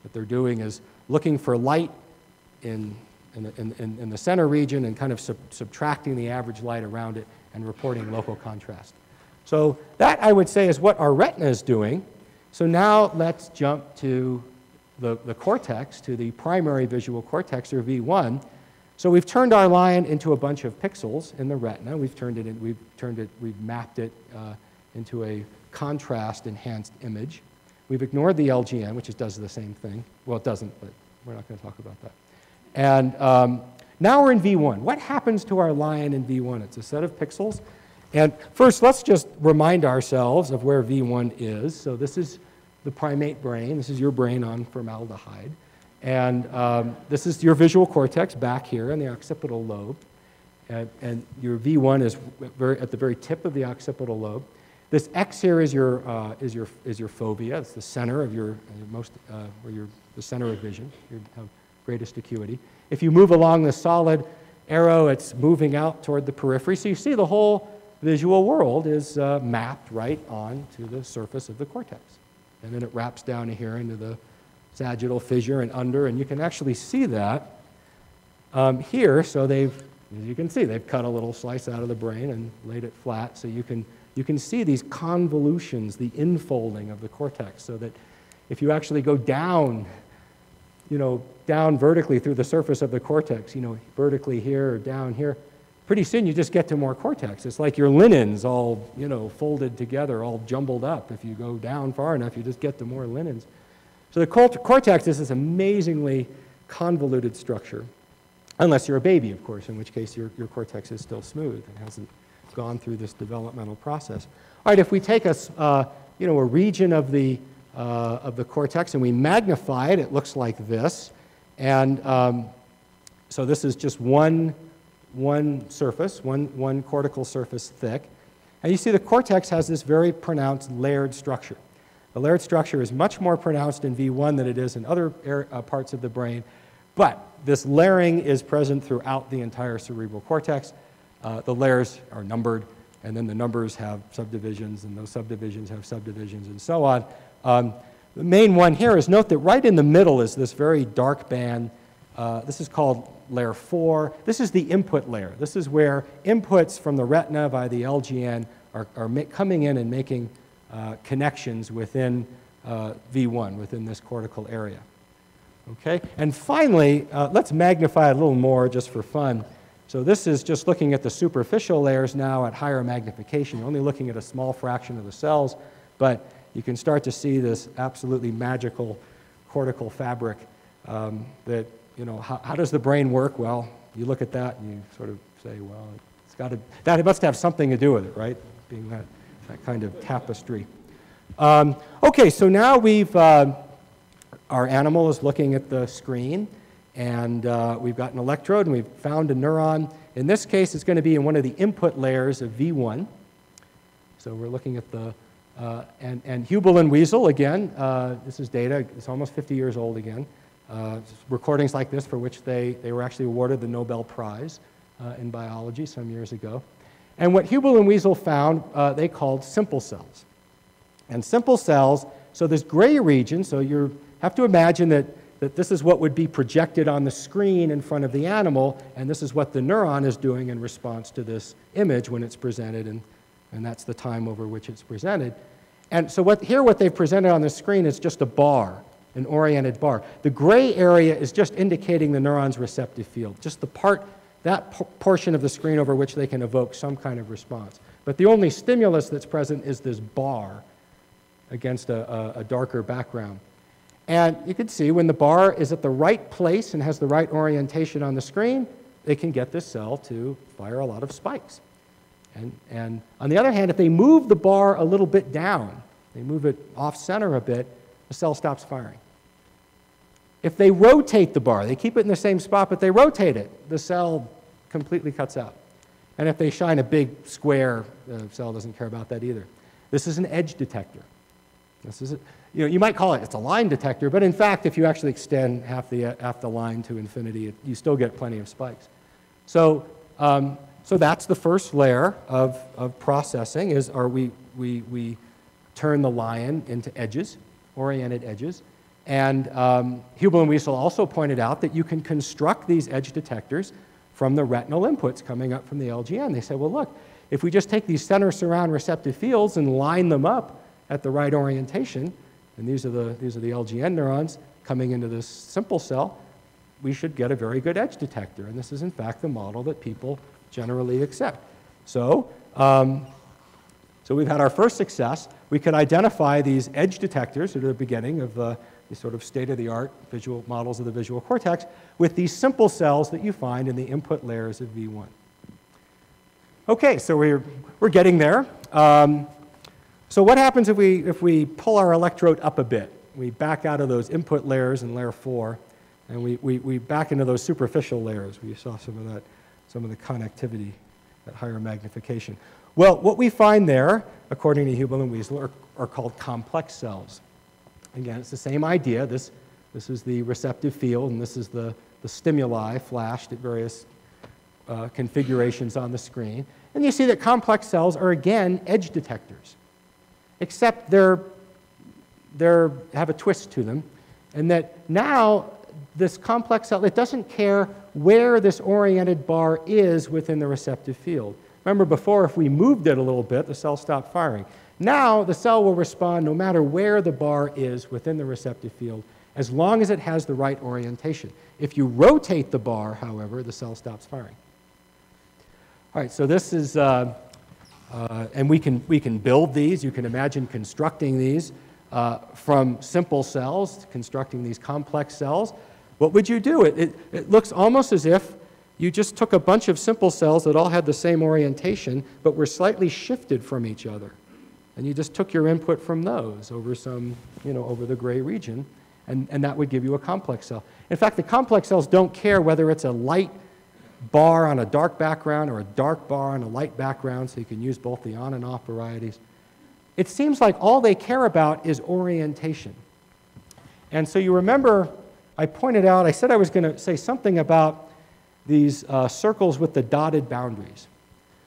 What they're doing is looking for light in the center region and kind of subtracting the average light around it and reporting local contrast. So that, I would say, is what our retina is doing. So now let's jump to the cortex, to the primary visual cortex, or V1. So we've turned our line into a bunch of pixels in the retina. We've mapped it into a contrast-enhanced image. We've ignored the LGN, which does the same thing. Well, it doesn't, but we're not going to talk about that. And now we're in V1. What happens to our lion in V1? It's a set of pixels. And first, let's just remind ourselves of where V1 is. So this is the primate brain. This is your brain on formaldehyde. And this is your visual cortex back here in the occipital lobe. And your V1 is at the very tip of the occipital lobe. This X here is your fovea. It's the center of the center of vision. You have greatest acuity. If you move along the solid arrow, it's moving out toward the periphery. So you see the whole visual world is mapped right onto the surface of the cortex. And then it wraps down here into the sagittal fissure and under, and you can actually see that here. So as you can see, they've cut a little slice out of the brain and laid it flat, so you can see these convolutions, the infolding of the cortex, so that if you actually go down, down vertically through the surface of the cortex, vertically here or down here, pretty soon you just get to more cortex. It's like your linens all, folded together, all jumbled up. If you go down far enough, you just get to more linens. So the cortex is this amazingly convoluted structure, unless you're a baby, of course, in which case your cortex is still smooth and hasn't gone through this developmental process. All right, if we take a region of the cortex and we magnify it, it looks like this. And so this is just one surface, one cortical surface thick. And you see the cortex has this very pronounced layered structure. The layered structure is much more pronounced in V1 than it is in other parts of the brain, but this layering is present throughout the entire cerebral cortex. The layers are numbered, and then the numbers have subdivisions, and those subdivisions have subdivisions, and so on. The main one here is note that right in the middle is this very dark band. This is called layer 4. This is the input layer. This is where inputs from the retina via the LGN are coming in and making connections within V1, within this cortical area. Okay? And finally, let's magnify it a little more just for fun. So this is just looking at the superficial layers now at higher magnification. You're only looking at a small fraction of the cells, but you can start to see this absolutely magical cortical fabric that, how does the brain work? Well, you look at that and you sort of say, well, that must have something to do with it, right? Being that kind of tapestry. Okay, so now our animal is looking at the screen, and we've got an electrode, and we've found a neuron. In this case, it's going to be in one of the input layers of V1. So we're looking at the, and Hubel and Wiesel, again, this is data, it's almost 50 years old again. Recordings like this for which they were actually awarded the Nobel Prize in biology some years ago. And what Hubel and Wiesel found, they called simple cells. And simple cells, so this gray region, so you have to imagine that this is what would be projected on the screen in front of the animal, and this is what the neuron is doing in response to this image when it's presented, and that's the time over which it's presented. And so what they've presented on the screen is just a bar, an oriented bar. The gray area is just indicating the neuron's receptive field, just that portion of the screen over which they can evoke some kind of response. But the only stimulus that's present is this bar against a darker background. And you can see when the bar is at the right place and has the right orientation on the screen, they can get this cell to fire a lot of spikes. And on the other hand, if they move the bar a little bit down, they move it off center a bit, the cell stops firing. If they rotate the bar, they keep it in the same spot, but they rotate it, the cell completely cuts out. And if they shine a big square, the cell doesn't care about that either. This is an edge detector. This is you might call it's a line detector, but in fact, if you actually extend half the line to infinity, you still get plenty of spikes. So that's the first layer of processing, is we turn the lion into edges, oriented edges. And Hubel and Wiesel also pointed out that you can construct these edge detectors from the retinal inputs coming up from the LGN. They said, well, look, if we just take these center surround receptive fields and line them up at the right orientation, and these are the LGN neurons coming into this simple cell, we should get a very good edge detector. And this is, in fact, the model that people generally accept. So we've had our first success. we could identify these edge detectors at the beginning of the sort of state-of-the-art visual models of the visual cortex with these simple cells that you find in the input layers of V1. Okay, so we're getting there. So what happens if we pull our electrode up a bit? We back out of those input layers in layer 4, and we back into those superficial layers where you saw some of the connectivity at higher magnification. Well, what we find there, according to Hubel and Wiesel, are called complex cells. Again, it's the same idea. This is the receptive field, and this is the stimuli flashed at various configurations on the screen. And you see that complex cells are, again, edge detectors, except they have a twist to them, and that now this complex cell, it doesn't care where this oriented bar is within the receptive field. Remember before, if we moved it a little bit, the cell stopped firing. Now the cell will respond no matter where the bar is within the receptive field, as long as it has the right orientation. If you rotate the bar, however, the cell stops firing. All right, so this is, and we can build these. You can imagine constructing these from simple cells, constructing these complex cells. What would you do? It looks almost as if you just took a bunch of simple cells that all had the same orientation, but were slightly shifted from each other. And you just took your input from those over some, over the gray region, and that would give you a complex cell. In fact, the complex cells don't care whether it's a light bar on a dark background or a dark bar on a light background, so you can use both the on and off varieties. It seems like all they care about is orientation. And so you remember I pointed out, I said I was going to say something about these circles with the dotted boundaries.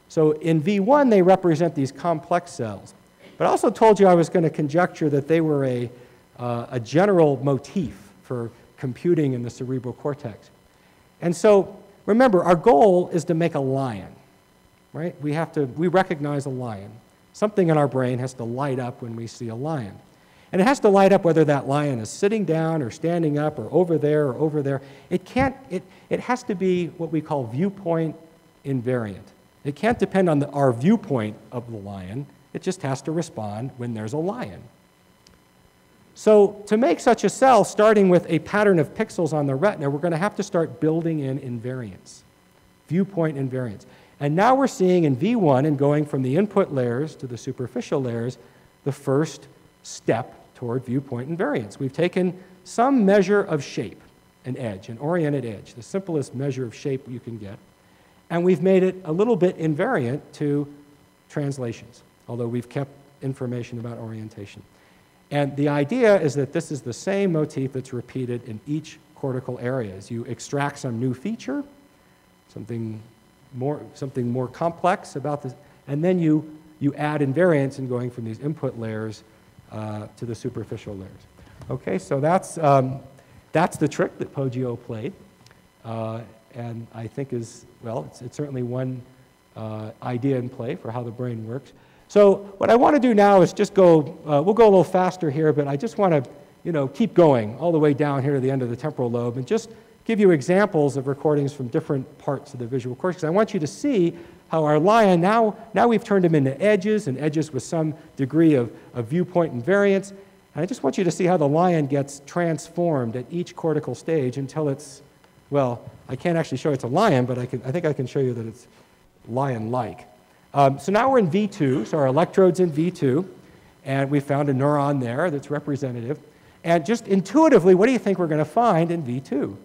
So in V1, they represent these complex cells. But I also told you I was going to conjecture that they were a general motif for computing in the cerebral cortex. And so remember, our goal is to make a lion, right? We recognize a lion. Something in our brain has to light up when we see a lion. And it has to light up whether that lion is sitting down or standing up or over there or over there. It has to be what we call viewpoint invariant. It can't depend on our viewpoint of the lion. It just has to respond when there's a lion. So to make such a cell, starting with a pattern of pixels on the retina, we're going to have to start building in invariance, viewpoint invariance. And now we're seeing in V1, and going from the input layers to the superficial layers, the first step toward viewpoint invariance. We've taken some measure of shape, an edge, an oriented edge, the simplest measure of shape you can get, and we've made it a little bit invariant to translations, although we've kept information about orientation. And the idea is that this is the same motif that's repeated in each cortical area. As you extract some new feature, something more complex about this, and then you add invariance in going from these input layers to the superficial layers. Okay, so that's the trick that Poggio played, and I think it's certainly one idea in play for how the brain works. So what I want to do now is just go, we'll go a little faster here, but I just want to, keep going all the way down here to the end of the temporal lobe and just give you examples of recordings from different parts of the visual cortex. I want you to see how our lion, now we've turned him into edges, and edges with some degree of viewpoint invariance. And I just want you to see how the lion gets transformed at each cortical stage until it's, well, I can't actually show it's a lion, but I think I can show you that it's lion-like. So now we're in V2, so our electrode's in V2, and we found a neuron there that's representative. And just intuitively, what do you think we're going to find in V2?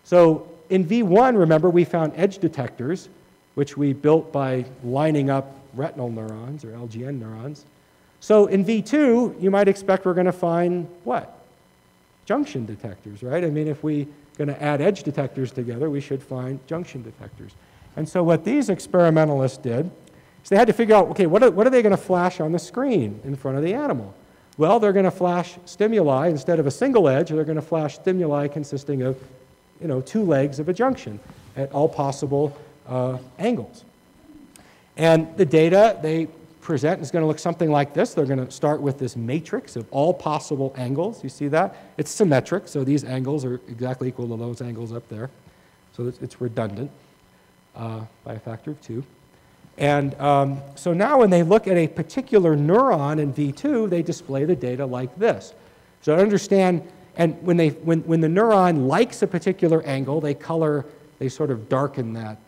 So in V1, remember, we found edge detectors, which we built by lining up retinal neurons or LGN neurons. So in V2, you might expect we're going to find what? Junction detectors, right? I mean, if we're going to add edge detectors together, we should find junction detectors. And so what these experimentalists did is they had to figure out, okay, what are they going to flash on the screen in front of the animal? Well, they're going to flash stimuli instead of a single edge. They're going to flash stimuli consisting of, two legs of a junction at all possible angles. And the data they present is going to look something like this. They're going to start with this matrix of all possible angles. You see that? It's symmetric, so these angles are exactly equal to those angles up there. So it's redundant by a factor of 2. And so now when they look at a particular neuron in V2, they display the data like this. So to understand, and when the neuron likes a particular angle, they sort of darken that,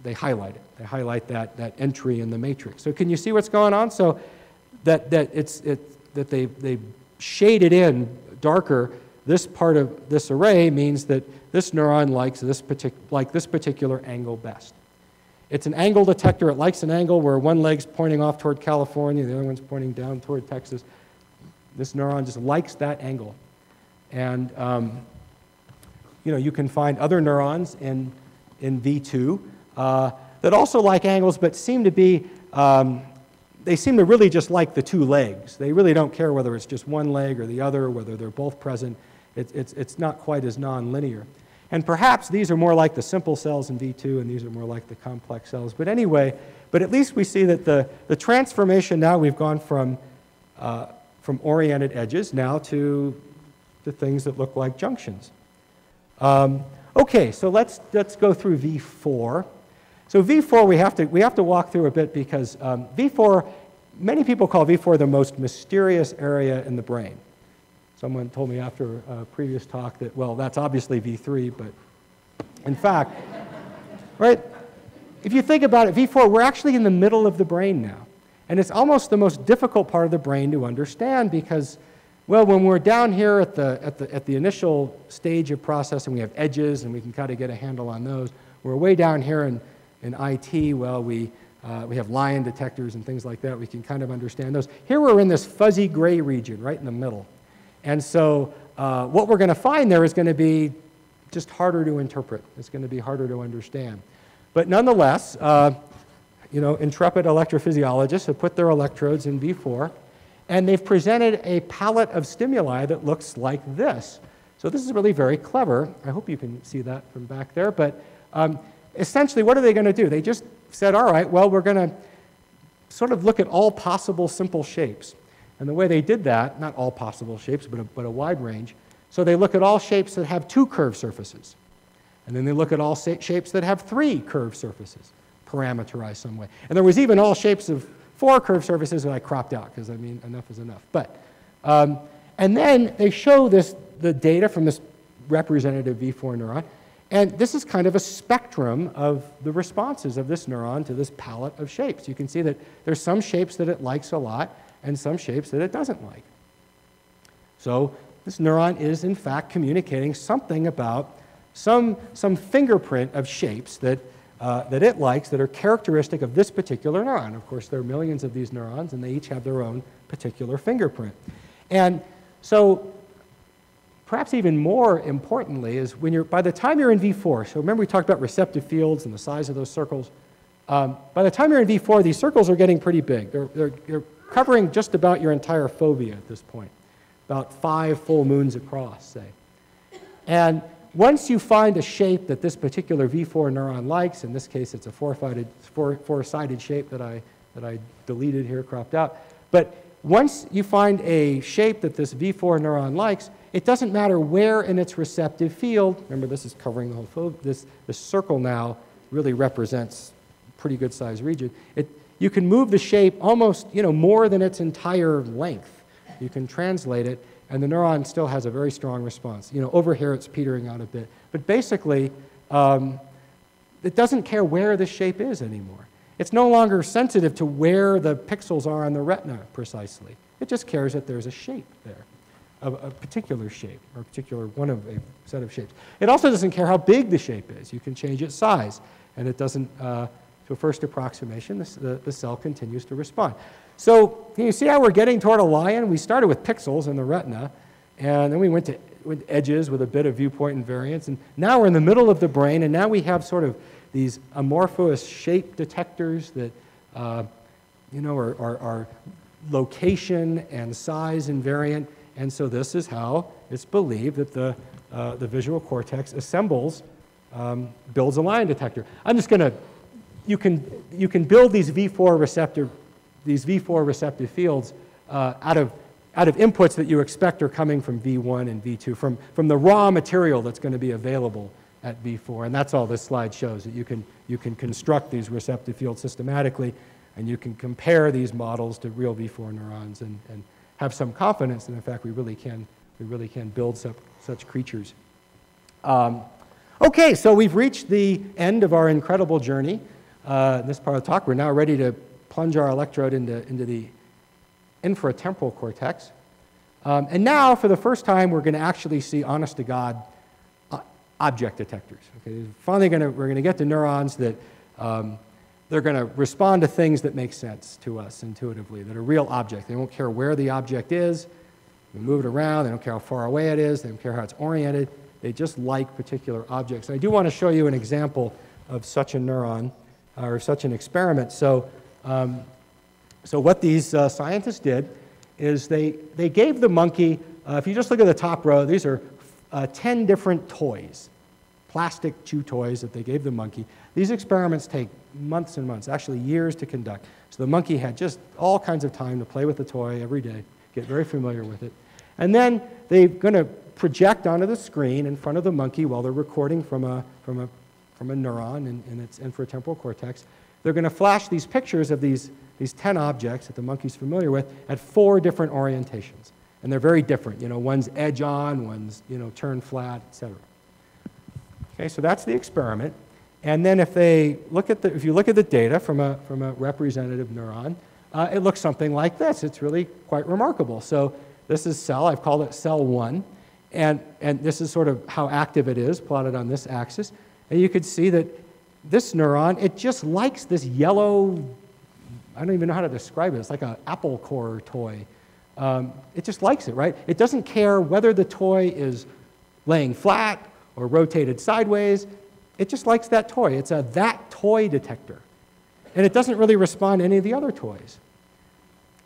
they highlight it. They highlight that entry in the matrix. So can you see what's going on? So that they shaded in darker. This part of this array means that this neuron likes this particular angle best. It's an angle detector. It likes an angle where one leg's pointing off toward California, the other one's pointing down toward Texas. This neuron just likes that angle. And you can find other neurons in V2 that also like angles, but seem to be, they seem to really just like the two legs. They really don't care whether it's just one leg or the other, whether they're both present. It's not quite as nonlinear. And perhaps these are more like the simple cells in V2, and these are more like the complex cells. But anyway, at least we see that the transformation now, we've gone from oriented edges now to things that look like junctions. Okay, so let's go through V4. So V4 we have to walk through a bit because V4, many people call V4 the most mysterious area in the brain. Someone told me after a previous talk that, well, that's obviously V3, but in fact, right? If you think about it, V4, we're actually in the middle of the brain now. And it's almost the most difficult part of the brain to understand because, well, when we're down here at the initial stage of processing, we have edges and we can kind of get a handle on those. We're way down here in IT, well, we have lion detectors and things like that. We can kind of understand those. Here we're in this fuzzy gray region right in the middle. And so what we're going to find there is going to be just harder to interpret. It's going to be harder to understand. But nonetheless, intrepid electrophysiologists have put their electrodes in V4, and they've presented a palette of stimuli that looks like this. So this is really very clever. I hope you can see that from back there. But essentially, what are they going to do? They just said, all right, well, we're going to sort of look at all possible simple shapes. And the way they did that, not all possible shapes, but a wide range. So they look at all shapes that have 2 curved surfaces. And then they look at all shapes that have 3 curved surfaces, parameterized some way. And there was even all shapes of 4 curved surfaces that I cropped out, because, I mean, enough is enough. But, and then they show the data from this representative V4 neuron. And this is kind of a spectrum of the responses of this neuron to this palette of shapes. You can see that there's some shapes that it likes a lot, and some shapes that it doesn't like. So this neuron is, in fact, communicating something about some fingerprint of shapes that it likes that are characteristic of this particular neuron. Of course, there are millions of these neurons, and they each have their own particular fingerprint. And so perhaps even more importantly is by the time you're in V4, so remember we talked about receptive fields and the size of those circles. By the time you're in V4, these circles are getting pretty big. They're covering just about your entire fovea at this point, about 5 full moons across, say. And once you find a shape that this particular V4 neuron likes, in this case it's a four-sided shape that I deleted here, cropped out, but once you find a shape that this V4 neuron likes, it doesn't matter where in its receptive field, remember this is covering the whole fovea, this circle now really represents a pretty good sized region. You can move the shape almost, more than its entire length. You can translate it, and the neuron still has a very strong response. Over here it's petering out a bit. But basically, it doesn't care where the shape is anymore. It's no longer sensitive to where the pixels are on the retina precisely. It just cares that there's a shape there, a particular shape, or a particular one of a set of shapes. It also doesn't care how big the shape is. You can change its size, and it doesn't, to a first approximation, the cell continues to respond. So can you see how we're getting toward a lion? We started with pixels in the retina, and then we went to edges with a bit of viewpoint invariance, and now we're in the middle of the brain, and now we have sort of these amorphous shape detectors that are location and size invariant, and so this is how it's believed that the visual cortex assembles, builds a lion detector. I'm just going to, you can build these V4 receptive fields out of inputs that you expect are coming from V1 and V2, from the raw material that's going to be available at V4. And that's all this slide shows, that you can construct these receptive fields systematically, and you can compare these models to real V4 neurons and have some confidence that, in fact, we really can build such creatures. Okay, so we've reached the end of our incredible journey. This part of the talk, we're now ready to plunge our electrode into the infratemporal cortex. And now, for the first time, we're going to actually see, honest to God, object detectors. Okay? Finally, we're going to get to neurons that they're going to respond to things that make sense to us intuitively, that are real objects. They don't care where the object is. We move it around. They don't care how far away it is. They don't care how it's oriented. They just like particular objects. And I do want to show you an example of such a neuron or such an experiment. So what these scientists did is they gave the monkey, if you just look at the top row, these are 10 different toys, plastic chew toys that they gave the monkey. These experiments take months and months, actually years to conduct. So the monkey had just all kinds of time to play with the toy every day, get very familiar with it. And then they're going to project onto the screen in front of the monkey while they're recording from a neuron in its infratemporal cortex. They're going to flash these pictures of these 10 objects that the monkey's familiar with at 4 different orientations. And they're very different. You know, one's edge on, one's, turned flat, etc. Okay, so that's the experiment. And then if you look at the data from a representative neuron, it looks something like this. It's really quite remarkable. So this is cell, I've called it cell 1. And this is sort of how active it is, plotted on this axis. And you could see that this neuron, it just likes this yellow, I don't even know how to describe it. It's like an apple core toy. It just likes it, right? It doesn't care whether the toy is laying flat or rotated sideways. It just likes that toy. It's a that toy detector. And it doesn't really respond to any of the other toys.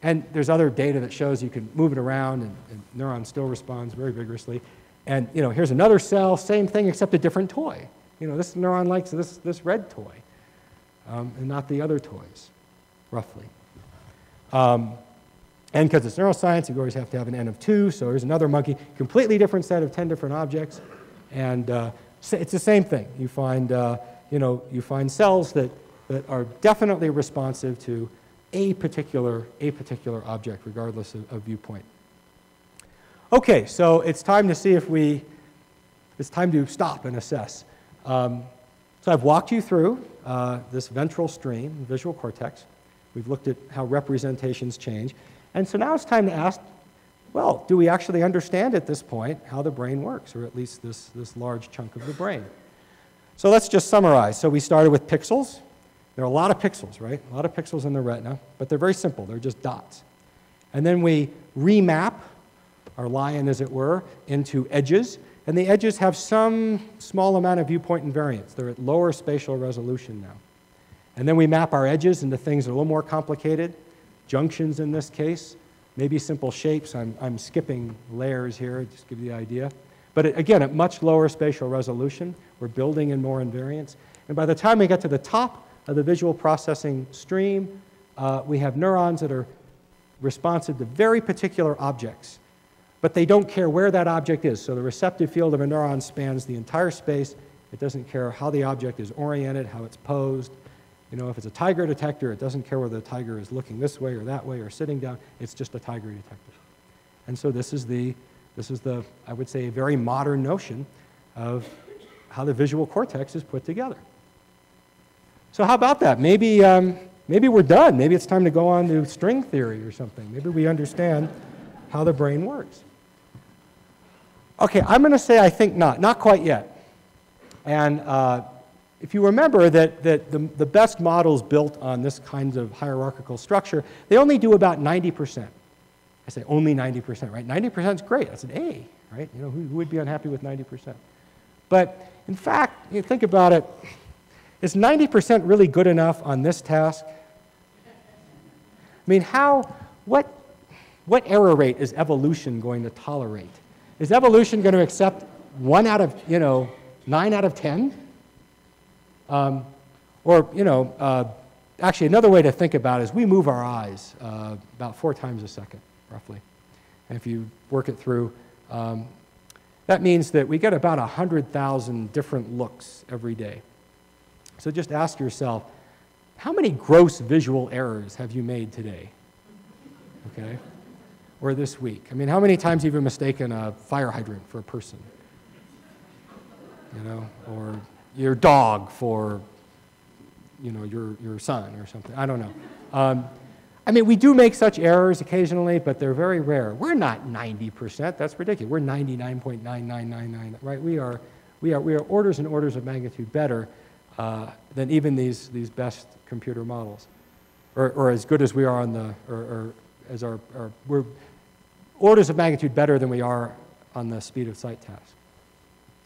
And there's other data that shows you can move it around and neuron still responds very vigorously. And here's another cell, same thing except a different toy. This neuron likes this red toy and not the other toys, roughly. And because it's neuroscience, you always have to have an N of 2. So here's another monkey, completely different set of 10 different objects. And it's the same thing. You find, you find cells that are definitely responsive to a particular object, regardless of viewpoint. Okay, so it's time to see it's time to stop and assess. So I've walked you through this ventral stream, visual cortex. We've looked at how representations change. And so now it's time to ask, well, do we actually understand at this point how the brain works, or at least this large chunk of the brain? So let's just summarize. So we started with pixels. There are a lot of pixels, right? A lot of pixels in the retina, but they're very simple. They're just dots. And then we remap our lion, as it were, into edges. And the edges have some small amount of viewpoint invariance. They're at lower spatial resolution now. And then we map our edges into things that are a little more complicated, junctions in this case, maybe simple shapes. I'm skipping layers here, just to give you the idea. But again, at much lower spatial resolution, we're building in more invariance. And by the time we get to the top of the visual processing stream, we have neurons that are responsive to very particular objects. But they don't care where that object is. So the receptive field of a neuron spans the entire space. It doesn't care how the object is oriented, how it's posed. If it's a tiger detector, it doesn't care whether the tiger is looking this way or that way or sitting down. It's just a tiger detector. And so this is the, I would say, a very modern notion of how the visual cortex is put together. So how about that? Maybe we're done. Maybe it's time to go on to string theory or something. Maybe we understand how the brain works. Okay, I'm going to say I think not quite yet. And if you remember that the best models built on this kind of hierarchical structure, they only do about 90%. I say only 90%, right? 90% is great. That's an A, right? Who would be unhappy with 90%? But in fact, you think about it, is 90% really good enough on this task? I mean, what error rate is evolution going to tolerate? Is evolution going to accept 1 out of, 9 out of 10? Actually, another way to think about it is we move our eyes about 4 times a second, roughly. And if you work it through, That means that we get about 100,000 different looks every day. So just ask yourself, how many gross visual errors have you made today? Okay? Or this week? I mean, how many times have you mistaken a fire hydrant for a person? You know, or your dog for, you know, your son or something. I don't know. I mean, we do make such errors occasionally, but they're very rare. We're not 90%. That's ridiculous. We're 99.9999, right? We are orders and orders of magnitude better than even these best computer models, or as good as we are on the, we're orders of magnitude better than we are on the speed of sight task,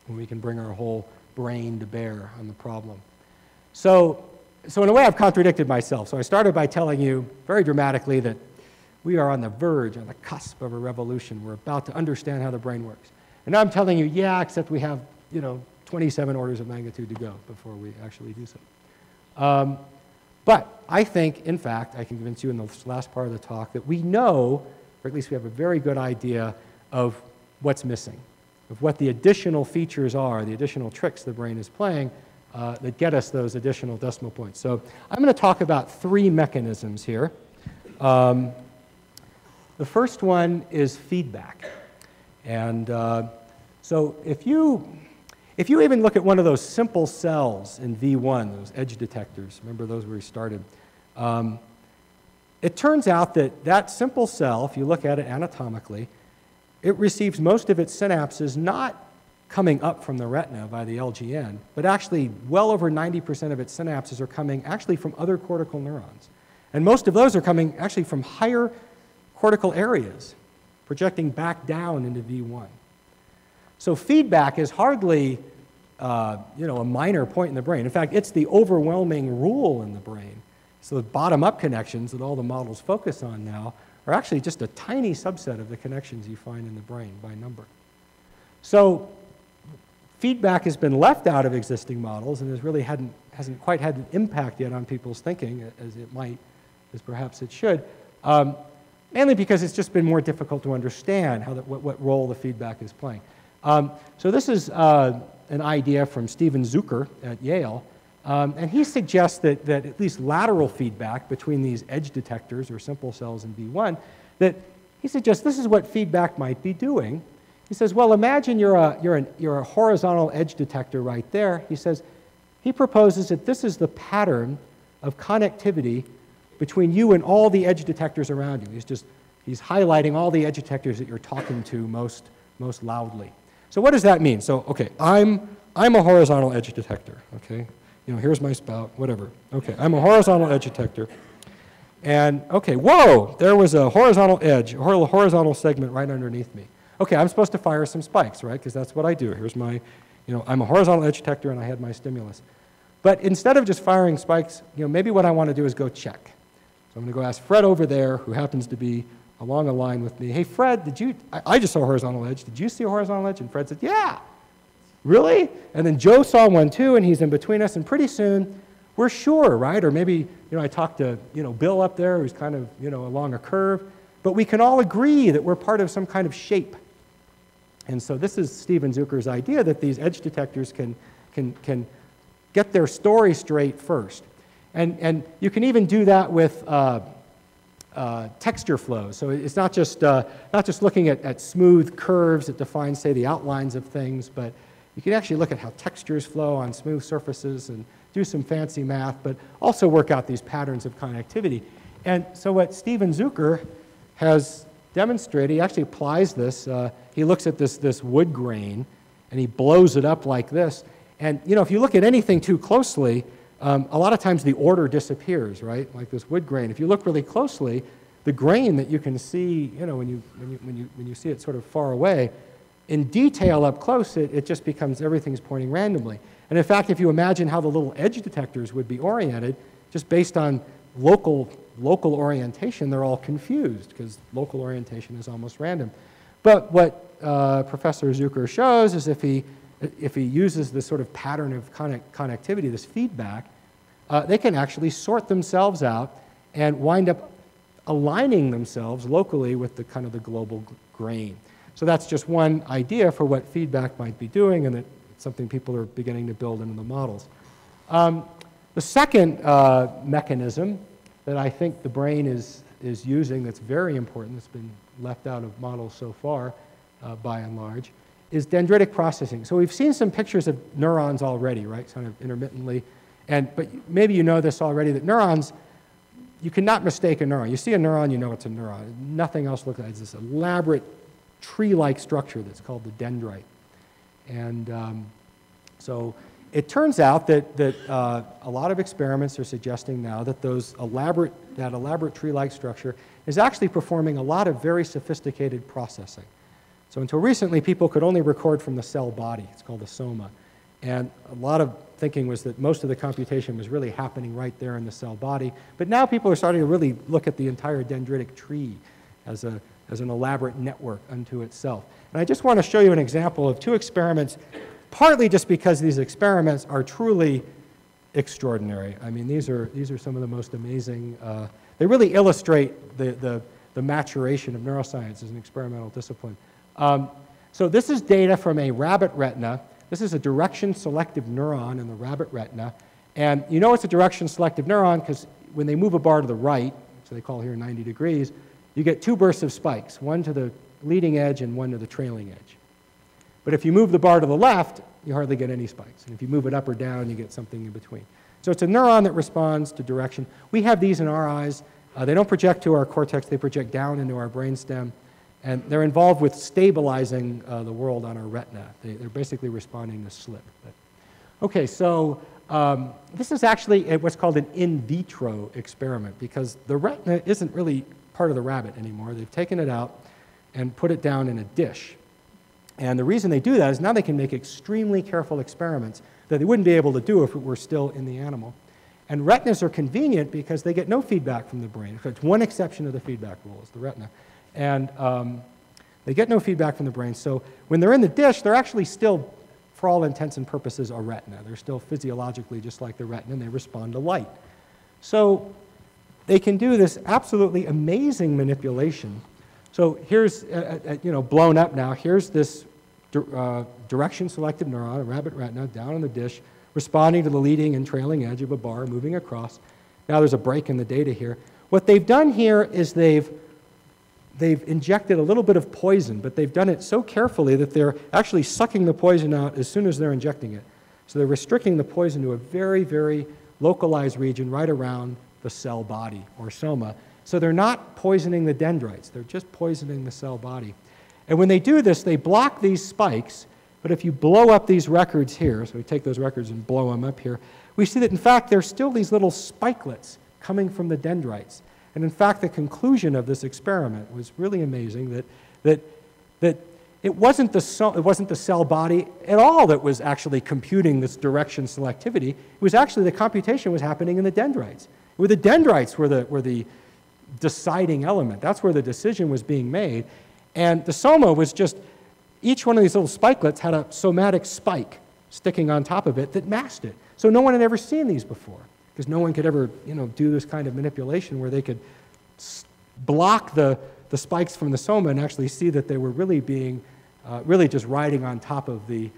when we can bring our whole brain to bear on the problem. So in a way, I've contradicted myself. So I started by telling you very dramatically that we are on the verge, on the cusp of a revolution. We're about to understand how the brain works. And now I'm telling you, yeah, except we have, you know, 27 orders of magnitude to go before we actually do so. But I think, in fact, I can convince you in the last part of the talk that we know, or at least we have a very good idea of what's missing, of what the additional features are, the additional tricks the brain is playing that get us those additional decimal points. So I'm going to talk about 3 mechanisms here. The first one is feedback. And so if you even look at one of those simple cells in V1, those edge detectors, remember those where we started, it turns out that that simple cell, if you look at it anatomically, it receives most of its synapses not coming up from the retina by the LGN, but actually well over 90% of its synapses are coming actually from other cortical neurons. And most of those are coming actually from higher cortical areas, projecting back down into V1. So feedback is hardly you know, a minor point in the brain. In fact, it's the overwhelming rule in the brain. So the bottom-up connections that all the models focus on now are actually just a tiny subset of the connections you find in the brain by number. So feedback has been left out of existing models and hasn't quite had an impact yet on people's thinking as it might, as perhaps it should, mainly because it's just been more difficult to understand what role the feedback is playing. So this is an idea from Steven Zucker at Yale, and he suggests that at least lateral feedback between these edge detectors or simple cells in V1, that he suggests this is what feedback might be doing. He says, well, imagine you're a horizontal edge detector right there. He says, he proposes that this is the pattern of connectivity between you and all the edge detectors around you. He's highlighting all the edge detectors that you're talking to most loudly. So what does that mean? So, okay, I'm a horizontal edge detector, okay? You know, here's my spout, whatever. Okay, I'm a horizontal edge detector. And, okay, whoa, there was a horizontal edge, a horizontal segment right underneath me. Okay, I'm supposed to fire some spikes, right? Because that's what I do. Here's my, you know, I'm a horizontal edge detector and I had my stimulus. But instead of just firing spikes, you know, maybe what I want to do is go check. So I'm going to go ask Fred over there, who happens to be along a line with me. Hey, Fred, I just saw a horizontal edge. Did you see a horizontal edge? And Fred said, yeah. Really? And then Joe saw one too, and he's in between us, and pretty soon we're sure, right? Or maybe, you know, I talked to, you know, Bill up there, who's kind of, you know, along a curve, but we can all agree that we're part of some kind of shape. And so this is Steven Zucker's idea that these edge detectors can get their story straight first. And you can even do that with texture flows. So it's not just looking at smooth curves that define, say, the outlines of things, but you can actually look at how textures flow on smooth surfaces and do some fancy math, but also work out these patterns of connectivity. And so what Steven Zucker has demonstrated, he actually applies this. He looks at this wood grain, and he blows it up like this. And you know, if you look at anything too closely, a lot of times the order disappears, right? Like this wood grain. If you look really closely, the grain that you can see, you know, when you see it sort of far away, in detail up close, it just becomes everything's pointing randomly. And in fact, if you imagine how the little edge detectors would be oriented, just based on local orientation, they're all confused because local orientation is almost random. But what Professor Zucker shows is if he uses this sort of pattern of connectivity, this feedback, they can actually sort themselves out and wind up aligning themselves locally with the kind of the global grain. So that's just one idea for what feedback might be doing, and it's something people are beginning to build into the models. The second mechanism that I think the brain is using that's very important, that's been left out of models so far by and large, is dendritic processing. So we've seen some pictures of neurons already, right, kind of intermittently. But maybe you know this already, that neurons, you cannot mistake a neuron. You see a neuron, you know it's a neuron. Nothing else looks like it. It's this elaborate tree-like structure that's called the dendrite. And so it turns out that a lot of experiments are suggesting now that that elaborate tree-like structure is actually performing a lot of very sophisticated processing. So until recently, people could only record from the cell body. It's called the soma. And a lot of thinking was that most of the computation was really happening right there in the cell body. But now people are starting to really look at the entire dendritic tree as an elaborate network unto itself. And I just want to show you an example of two experiments, partly just because these experiments are truly extraordinary. I mean, these are some of the most amazing, they really illustrate the maturation of neuroscience as an experimental discipline. So this is data from a rabbit retina. This is a direction-selective neuron in the rabbit retina. And you know it's a direction-selective neuron because when they move a bar to the right, so they call here 90 degrees, you get two bursts of spikes, one to the leading edge and one to the trailing edge. But if you move the bar to the left, you hardly get any spikes. And if you move it up or down, you get something in between. So it's a neuron that responds to direction. We have these in our eyes. They don't project to our cortex. They project down into our brainstem. And they're involved with stabilizing the world on our retina. They're basically responding to slip. Okay, so this is actually what's called an in vitro experiment because the retina isn't really part of the rabbit anymore. They've taken it out and put it down in a dish. And the reason they do that is now they can make extremely careful experiments that they wouldn't be able to do if it were still in the animal. And retinas are convenient because they get no feedback from the brain. In fact, one exception to the feedback rule is the retina. And they get no feedback from the brain. So when they're in the dish, they're actually still, for all intents and purposes, a retina. They're still physiologically just like the retina, and they respond to light. So they can do this absolutely amazing manipulation. So here's, blown up now, here's this direction-selective neuron, a rabbit retina, down in the dish, responding to the leading and trailing edge of a bar moving across. Now there's a break in the data here. What they've done here is they've injected a little bit of poison, but they've done it so carefully that they're actually sucking the poison out as soon as they're injecting it. So they're restricting the poison to a very, very localized region right around the cell body, or soma. So they're not poisoning the dendrites, they're just poisoning the cell body. And when they do this, they block these spikes, but if you blow up these records here, so we take those records and blow them up here, we see that in fact there's still these little spikelets coming from the dendrites. And in fact, the conclusion of this experiment was really amazing, that it wasn't the cell body at all that was actually computing this direction selectivity. It was actually the computation was happening in the dendrites. Where the dendrites were the deciding element. That's where the decision was being made. And the soma was just, each one of these little spikelets had a somatic spike sticking on top of it that masked it. So no one had ever seen these before, because no one could ever do this kind of manipulation where they could block the spikes from the soma and actually see that they were really being, really just riding on top of the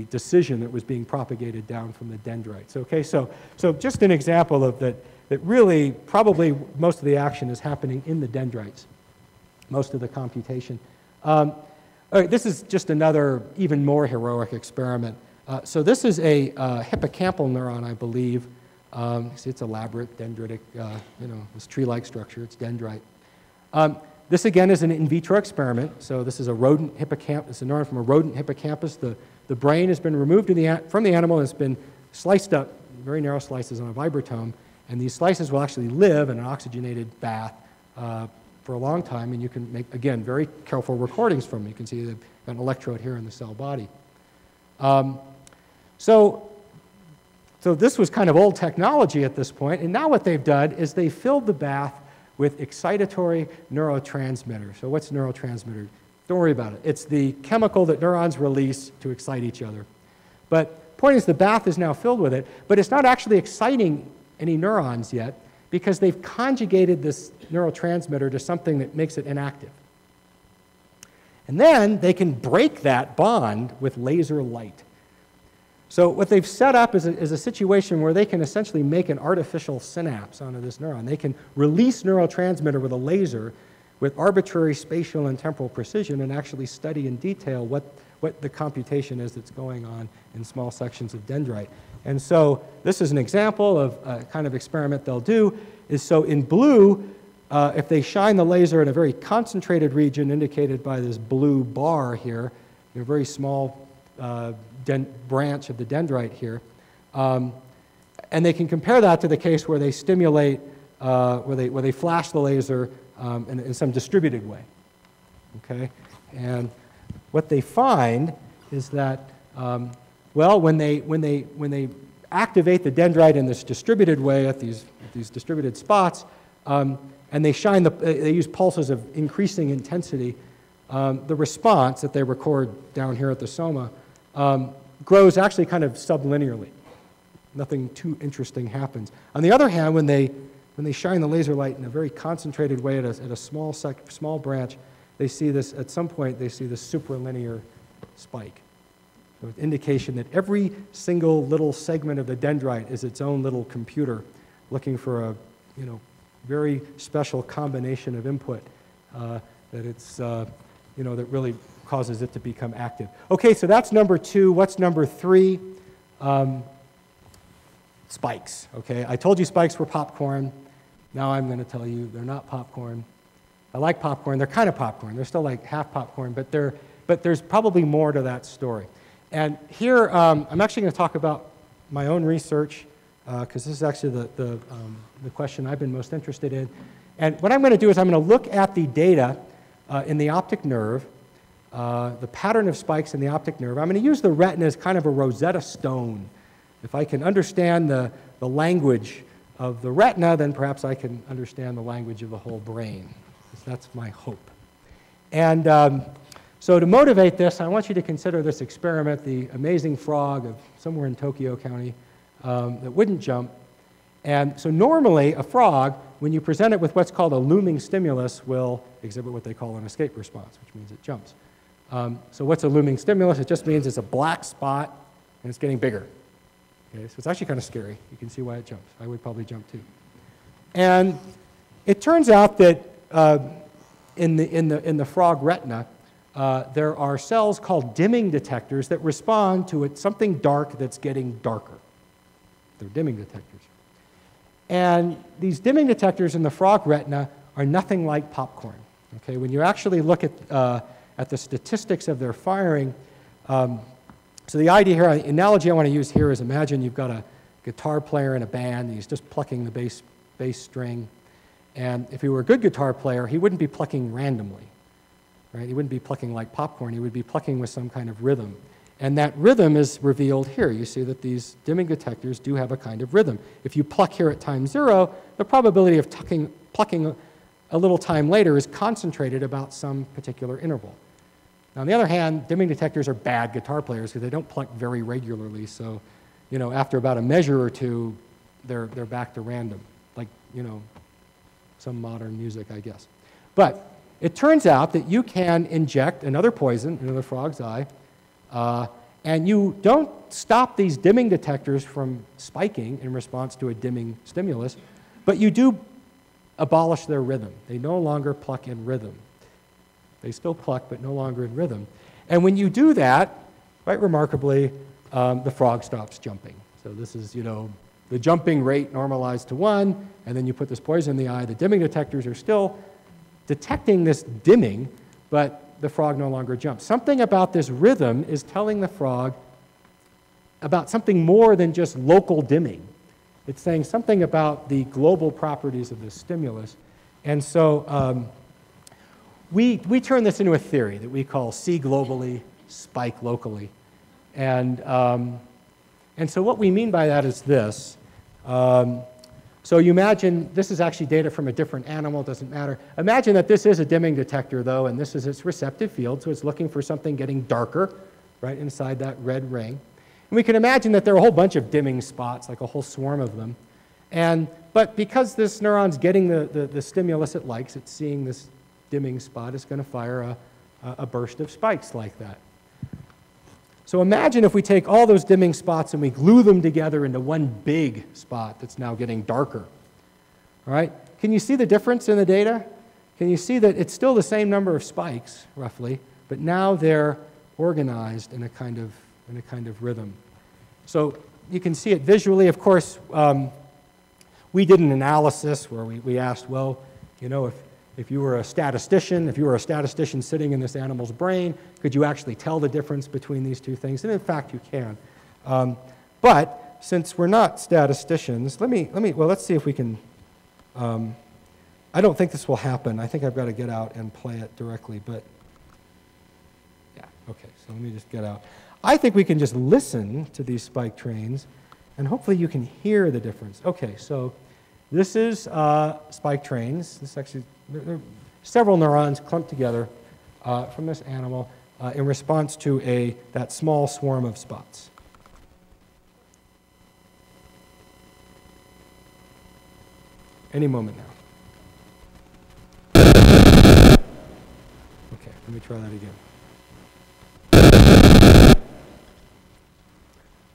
decision that was being propagated down from the dendrites. Okay, so just an example of that really probably most of the action is happening in the dendrites, most of the computation. All right, this is just another even more heroic experiment. So this is a hippocampal neuron, I believe. See, it's elaborate, dendritic, this tree-like structure, it's dendrite. This again is an in vitro experiment. So this is a rodent hippocampus, it's a neuron from a rodent hippocampus. The brain has been removed from the animal and it's been sliced up, very narrow slices on a vibrotome. And these slices will actually live in an oxygenated bath for a long time, and you can make, again, very careful recordings from them. You can see they've got an electrode here in the cell body. So this was kind of old technology at this point, and now what they've done is they filled the bath with excitatory neurotransmitter. So what's neurotransmitter? Don't worry about it. It's the chemical that neurons release to excite each other. But the point is the bath is now filled with it, but it's not actually exciting any neurons yet because they've conjugated this neurotransmitter to something that makes it inactive. And then they can break that bond with laser light. So what they've set up is a situation where they can essentially make an artificial synapse onto this neuron. They can release neurotransmitter with a laser with arbitrary spatial and temporal precision and actually study in detail what the computation is that's going on in small sections of dendrite. And so this is an example of a kind of experiment they'll do. Is so in blue, if they shine the laser in a very concentrated region indicated by this blue bar here, a very small branch of the dendrite here, and they can compare that to the case where they stimulate, where they flash the laser in some distributed way. Okay, and what they find is that well, when they activate the dendrite in this distributed way at these distributed spots, and they use pulses of increasing intensity, the response that they record down here at the soma grows actually kind of sublinearly. Nothing too interesting happens. On the other hand, when they shine the laser light in a very concentrated way at a small branch, they see this, at some point, they see this supralinear spike. So it's indication that every single little segment of the dendrite is its own little computer looking for a, very special combination of input that it's, that really causes it to become active. Okay, so that's number 2. What's number 3? Spikes. Okay, I told you spikes were popcorn. Now I'm going to tell you they're not popcorn. I like popcorn. They're kind of popcorn. They're still like half popcorn, but there's probably more to that story. And here I'm actually going to talk about my own research because this is actually the question I've been most interested in. And what I'm going to do is I'm going to look at the data in the optic nerve, the pattern of spikes in the optic nerve. I'm going to use the retina as kind of a Rosetta Stone. If I can understand the language of the retina, then perhaps I can understand the language of the whole brain. That's my hope. And so to motivate this, I want you to consider this experiment, the amazing frog of somewhere in Tokyo County that wouldn't jump. And so normally a frog, when you present it with what's called a looming stimulus, will exhibit what they call an escape response, which means it jumps. So what's a looming stimulus? It just means it's a black spot and it's getting bigger. Okay, so it's actually kind of scary. You can see why it jumps. I would probably jump too. And it turns out that in the frog retina, there are cells called dimming detectors that respond to something dark that's getting darker. They're dimming detectors. And these dimming detectors in the frog retina are nothing like popcorn. Okay, when you actually look at the statistics of their firing, so the idea here, the analogy I want to use here is imagine you've got a guitar player in a band, and he's just plucking the bass string. And if he were a good guitar player, he wouldn't be plucking randomly, right? He wouldn't be plucking like popcorn. He would be plucking with some kind of rhythm. And that rhythm is revealed here. You see that these dimming detectors do have a kind of rhythm. If you pluck here at time 0, the probability of plucking a little time later is concentrated about some particular interval. Now, on the other hand, dimming detectors are bad guitar players because they don't pluck very regularly. So, after about a measure or two, they're back to random, like, some modern music, I guess. But it turns out that you can inject another poison into the frog's eye, and you don't stop these dimming detectors from spiking in response to a dimming stimulus, but you do abolish their rhythm. They no longer pluck in rhythm. They still pluck, but no longer in rhythm. And when you do that, quite remarkably, the frog stops jumping. So this is, the jumping rate normalized to 1, and then you put this poison in the eye. The dimming detectors are still detecting this dimming, but the frog no longer jumps. Something about this rhythm is telling the frog about something more than just local dimming. It's saying something about the global properties of this stimulus. And so we turn this into a theory that we call see globally, spike locally. And so what we mean by that is this. So you imagine, this is actually data from a different animal, doesn't matter. Imagine that this is a dimming detector, though, and this is its receptive field, so it's looking for something getting darker right inside that red ring. And we can imagine that there are a whole bunch of dimming spots, like a whole swarm of them. But because this neuron's getting the stimulus it likes, it's seeing this dimming spot, it's going to fire a burst of spikes like that. So imagine if we take all those dimming spots and we glue them together into one big spot that's now getting darker. All right? Can you see the difference in the data? Can you see that it's still the same number of spikes, roughly, but now they're organized in a kind of rhythm. So you can see it visually. Of course, we did an analysis where we asked, well, you know, if you were a statistician sitting in this animal's brain, could you actually tell the difference between these two things? And in fact, you can. But since we're not statisticians, let's see if we can. I don't think this will happen. I think I've got to get out and play it directly, but yeah, okay, so let me just get out. I think we can just listen to these spike trains, and hopefully you can hear the difference. Okay, so this is spike trains. This actually, there are several neurons clumped together from this animal in response to that small swarm of spots. Any moment now. Okay, let me try that again.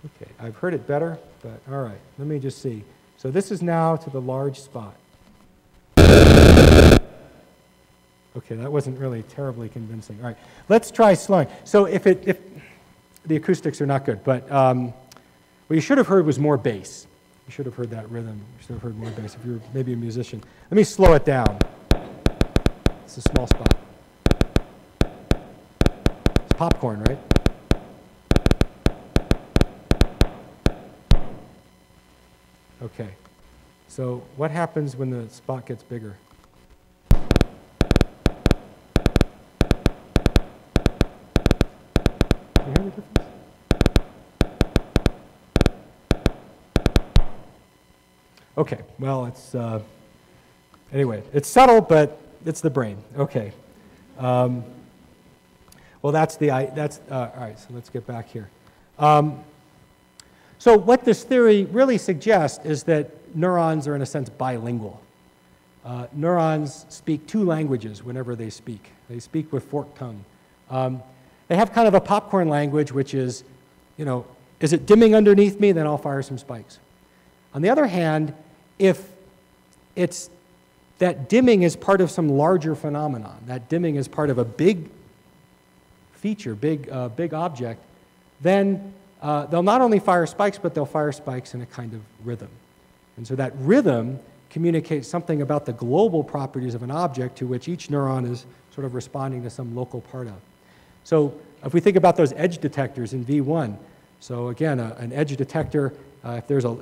Okay, I've heard it better, but all right, let me just see. So this is now to the large spot. Okay, that wasn't really terribly convincing. All right, let's try slowing. So if the acoustics are not good, but what you should have heard was more bass. You should have heard that rhythm. You should have heard more bass if you're maybe a musician. Let me slow it down. It's a small spot. It's popcorn, right? Okay. So what happens when the spot gets bigger? Do you hear the difference? Okay, well, it's, anyway, it's subtle, but it's the brain. Okay. Well, all right, so let's get back here. So what this theory really suggests is that neurons are, in a sense, bilingual. Neurons speak two languages whenever they speak. They speak with forked tongue. They have kind of a popcorn language, which is, you know, is it dimming underneath me? Then I'll fire some spikes. On the other hand, if it's that dimming is part of some larger phenomenon, that dimming is part of a big feature, big object, then they'll not only fire spikes, but they'll fire spikes in a kind of rhythm. And so that rhythm communicates something about the global properties of an object to which each neuron is sort of responding to some local part of. So if we think about those edge detectors in V1, so again, an edge detector, if there's a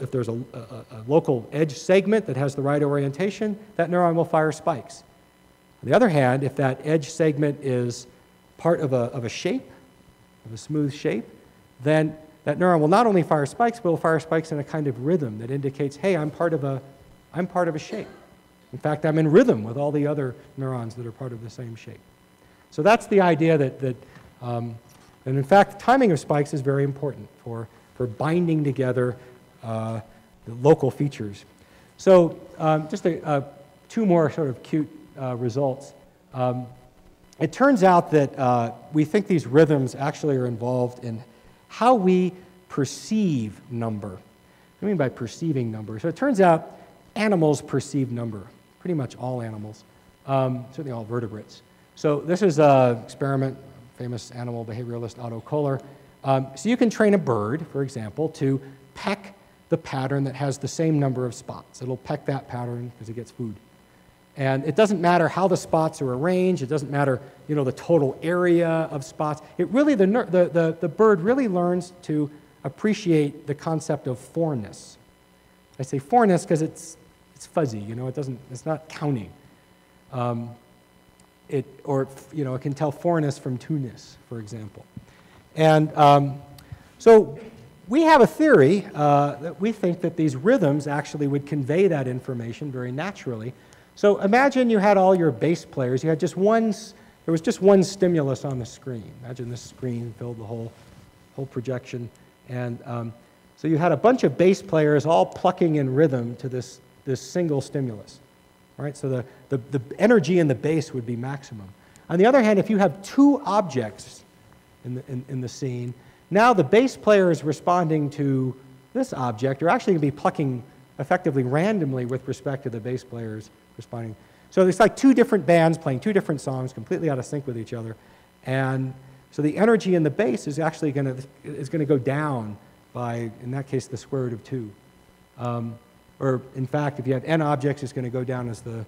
local edge segment that has the right orientation, that neuron will fire spikes. On the other hand, if that edge segment is part of a shape, of a smooth shape, then that neuron will not only fire spikes, but will fire spikes in a kind of rhythm that indicates, hey, I'm part of a shape. In fact, I'm in rhythm with all the other neurons that are part of the same shape. So that's the idea and in fact, timing of spikes is very important for binding together the local features. So just two more sort of cute results. It turns out that we think these rhythms actually are involved in how we perceive number. What do I mean by perceiving number? So it turns out animals perceive number, pretty much all animals, certainly all vertebrates. So this is an experiment, famous animal behavioralist Otto Kohler. So you can train a bird, for example, to peck the pattern that has the same number of spots. It'll peck that pattern because it gets food. And it doesn't matter how the spots are arranged. It doesn't matter, you know, the total area of spots. It really, the bird really learns to appreciate the concept of fourness. I say fourness because it's fuzzy, you know, it's not counting. It can tell fourness from two-ness, for example. And so we have a theory that we think that these rhythms actually would convey that information very naturally. So imagine you had all your bass players. You had there was just one stimulus on the screen. Imagine this screen filled the whole projection. And so you had a bunch of bass players all plucking in rhythm to this single stimulus. Right? So the energy in the bass would be maximum. On the other hand, if you have two objects in the scene, now the bass player is responding to this object. You're actually going to be plucking effectively randomly with respect to the bass players responding. So it's like two different bands playing two different songs, completely out of sync with each other. And so the energy in the bass is actually going to go down by, in that case, the square root of 2. Or in fact, if you have n objects, it's going to go down as the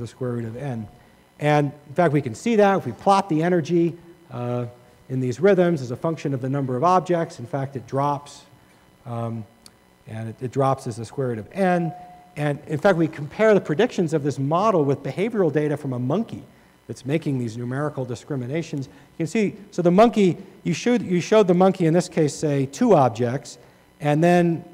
square root of n. And in fact, we can see that if we plot the energy in these rhythms as a function of the number of objects. In fact, it drops, and it drops as the square root of n. And in fact, we compare the predictions of this model with behavioral data from a monkey that's making these numerical discriminations. You can see, so the monkey, you showed the monkey, in this case, say 2 objects, and then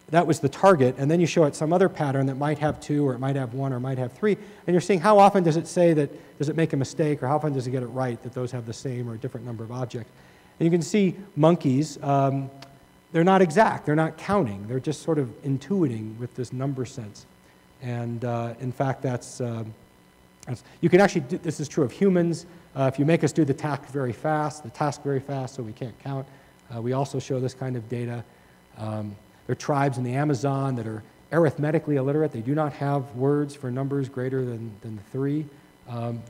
that was the target, and then you show it some other pattern that might have 2, or it might have 1, or it might have 3, and you're seeing how often does it say that, does it make a mistake, or how often does it get it right that those have the same or a different number of objects. And you can see monkeys, they're not exact, they're not counting, they're just sort of intuiting with this number sense. And in fact, you can actually do, this is true of humans. If you make us do the task very fast, so we can't count, we also show this kind of data. There are tribes in the Amazon that are arithmetically illiterate. They do not have words for numbers greater than 3.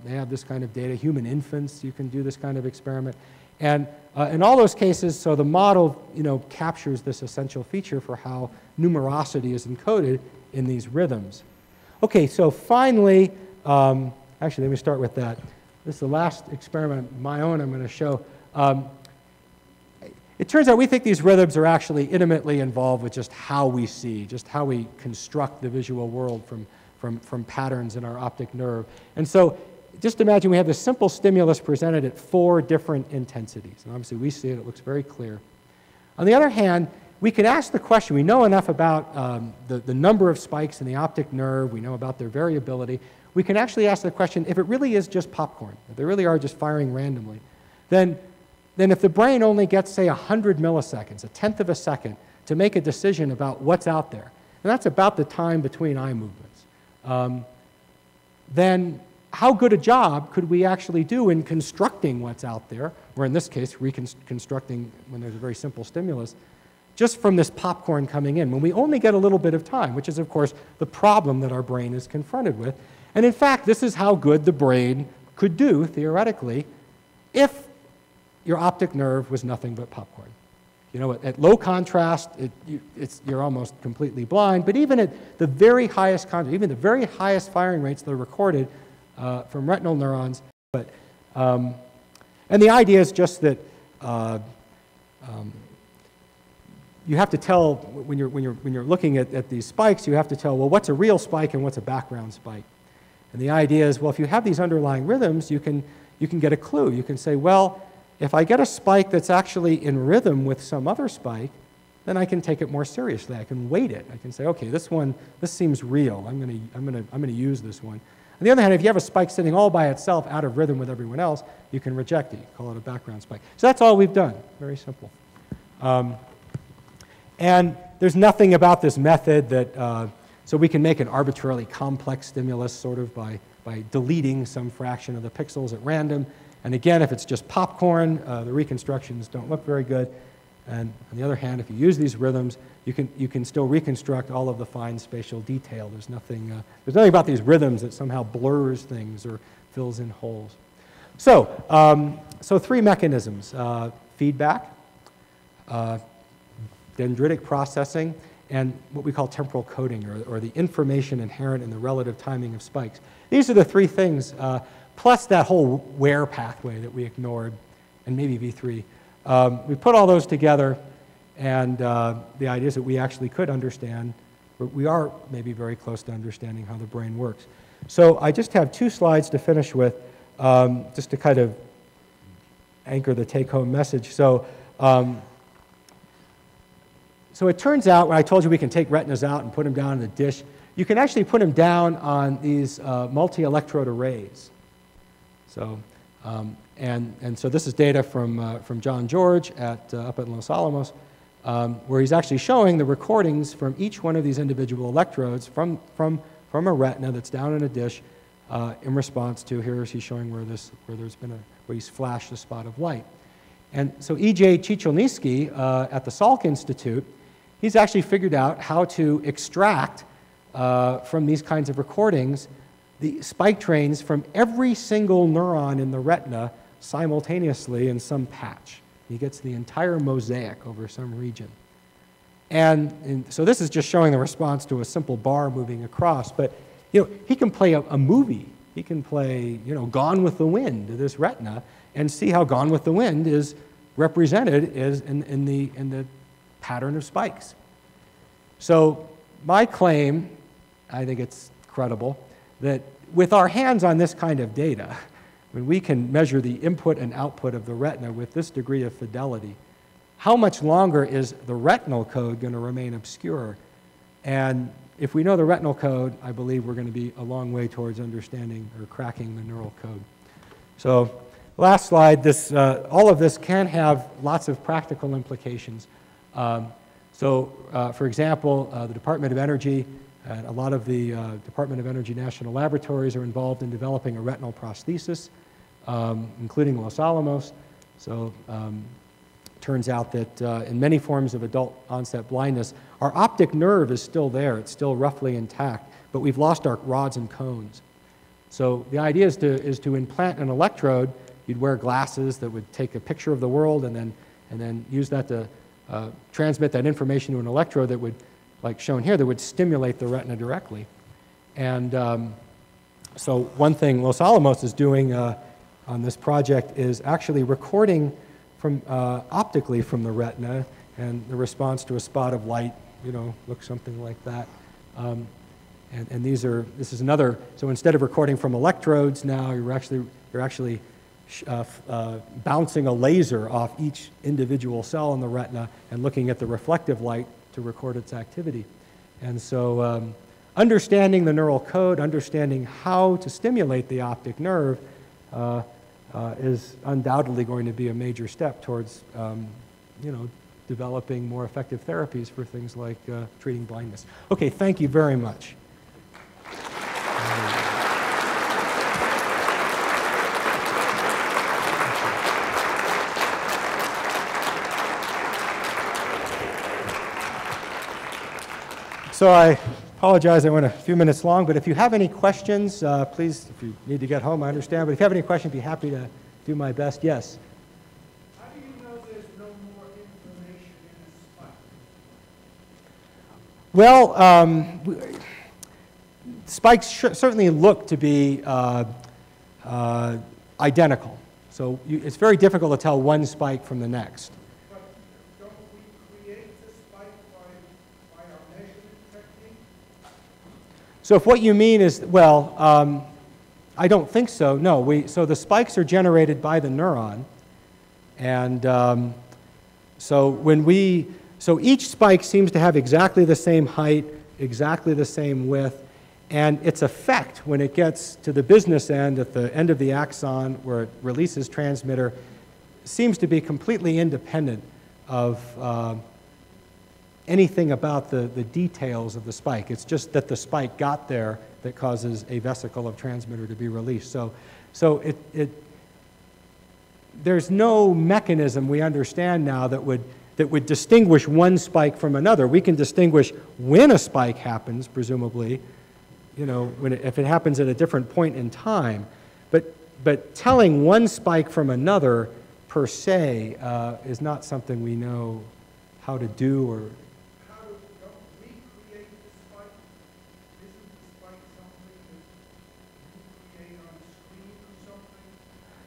They have this kind of data. Human infants, you can do this kind of experiment. And in all those cases, so the model captures this essential feature for how numerosity is encoded in these rhythms. Okay, so finally, actually let me start with that. This is the last experiment of my own I'm going to show. It turns out we think these rhythms are actually intimately involved with just how we see, just how we construct the visual world from patterns in our optic nerve. And so just imagine we have this simple stimulus presented at 4 different intensities. And obviously we see it, it looks very clear. On the other hand, we can ask the question, we know enough about the number of spikes in the optic nerve, we know about their variability. We can actually ask the question, if it really is just popcorn, if they really are just firing randomly, then if the brain only gets, say, 100 milliseconds, 1/10 of a second, to make a decision about what's out there, and that's about the time between eye movements, then how good a job could we actually do in constructing what's out there, or in this case, reconstructing when there's a very simple stimulus, just from this popcorn coming in, when we only get a little bit of time, which is, of course, the problem that our brain is confronted with. And in fact, this is how good the brain could do, theoretically, if your optic nerve was nothing but popcorn. At low contrast, you're almost completely blind, but even at the very highest contrast, even the very highest firing rates that are recorded from retinal neurons. And the idea is just that you have to tell, when you're looking at these spikes, you have to tell, well, what's a real spike and what's a background spike? And the idea is, well, if you have these underlying rhythms, you can get a clue. You can say, well, if I get a spike that's actually in rhythm with some other spike, then I can take it more seriously. I can weight it. I can say, okay, this seems real. I'm going to use this one. On the other hand, if you have a spike sitting all by itself, out of rhythm with everyone else, you can reject it. You call it a background spike. So that's all we've done. Very simple. And there's nothing about this method that, so we can make an arbitrarily complex stimulus sort of by deleting some fraction of the pixels at random. And again, if it's just popcorn, the reconstructions don't look very good. And on the other hand, if you use these rhythms, you can still reconstruct all of the fine spatial detail. There's nothing about these rhythms that somehow blurs things or fills in holes. So 3 mechanisms: feedback, dendritic processing, and what we call temporal coding, or the information inherent in the relative timing of spikes. These are the 3 things, plus that whole where pathway that we ignored, and maybe V3. We put all those together, and the idea is that we actually could understand, or we are maybe very close to understanding how the brain works. So I just have 2 slides to finish with, just to kind of anchor the take-home message. So it turns out, when I told you we can take retinas out and put them down in a dish, you can actually put them down on these multi-electrode arrays. So, and so this is data from John George up at Los Alamos, where he's actually showing the recordings from each one of these individual electrodes from a retina that's down in a dish in response to, here he's showing where he's flashed a spot of light. And so E.J. Chicholnitsky at the Salk Institute, he's actually figured out how to extract from these kinds of recordings the spike trains from every single neuron in the retina simultaneously in some patch. He gets the entire mosaic over some region. And so this is just showing the response to a simple bar moving across, but he can play a movie. He can play, Gone with the Wind to this retina and see how Gone with the Wind is represented in the pattern of spikes. So my claim, I think it's credible, that with our hands on this kind of data, when we can measure the input and output of the retina with this degree of fidelity, how much longer is the retinal code going to remain obscure? And if we know the retinal code, I believe we're going to be a long way towards understanding or cracking the neural code. So last slide, all of this can have lots of practical implications. For example, the Department of Energy and a lot of the Department of Energy national laboratories are involved in developing a retinal prosthesis, including Los Alamos. So turns out that in many forms of adult onset blindness, our optic nerve is still there. It's still roughly intact, but we've lost our rods and cones. So the idea is to implant an electrode. You'd wear glasses that would take a picture of the world and then use that to transmit that information to an electrode that would, like shown here, that would stimulate the retina directly. And so one thing Los Alamos is doing on this project is actually recording optically from the retina, and the response to a spot of light, looks something like that. And this is another, so instead of recording from electrodes now, you're actually bouncing a laser off each individual cell in the retina and looking at the reflective light to record its activity. And so understanding the neural code, understanding how to stimulate the optic nerve is undoubtedly going to be a major step towards developing more effective therapies for things like treating blindness. Okay, thank you very much. So I apologize, I went a few minutes long, but if you have any questions, please, if you need to get home, I understand, but if you have any questions, I'd be happy to do my best. Yes? How do you know there's no more information in a spike? Well, spikes certainly look to be identical. So it's very difficult to tell one spike from the next. But don't we create the spike by our measurement technique? So if what you mean is, well, I don't think so. No, so the spikes are generated by the neuron, and so each spike seems to have exactly the same height, exactly the same width, and its effect when it gets to the business end, at the end of the axon where it releases transmitter, seems to be completely independent of anything about the details of the spike. It's just that the spike got there that causes a vesicle of transmitter to be released. So there's no mechanism we understand now that would distinguish one spike from another. We can distinguish when a spike happens, presumably, if it happens at a different point in time. But telling one spike from another per se is not something we know how to do or. Don't we create the spike? Isn't the spike something that you create on the screen or something?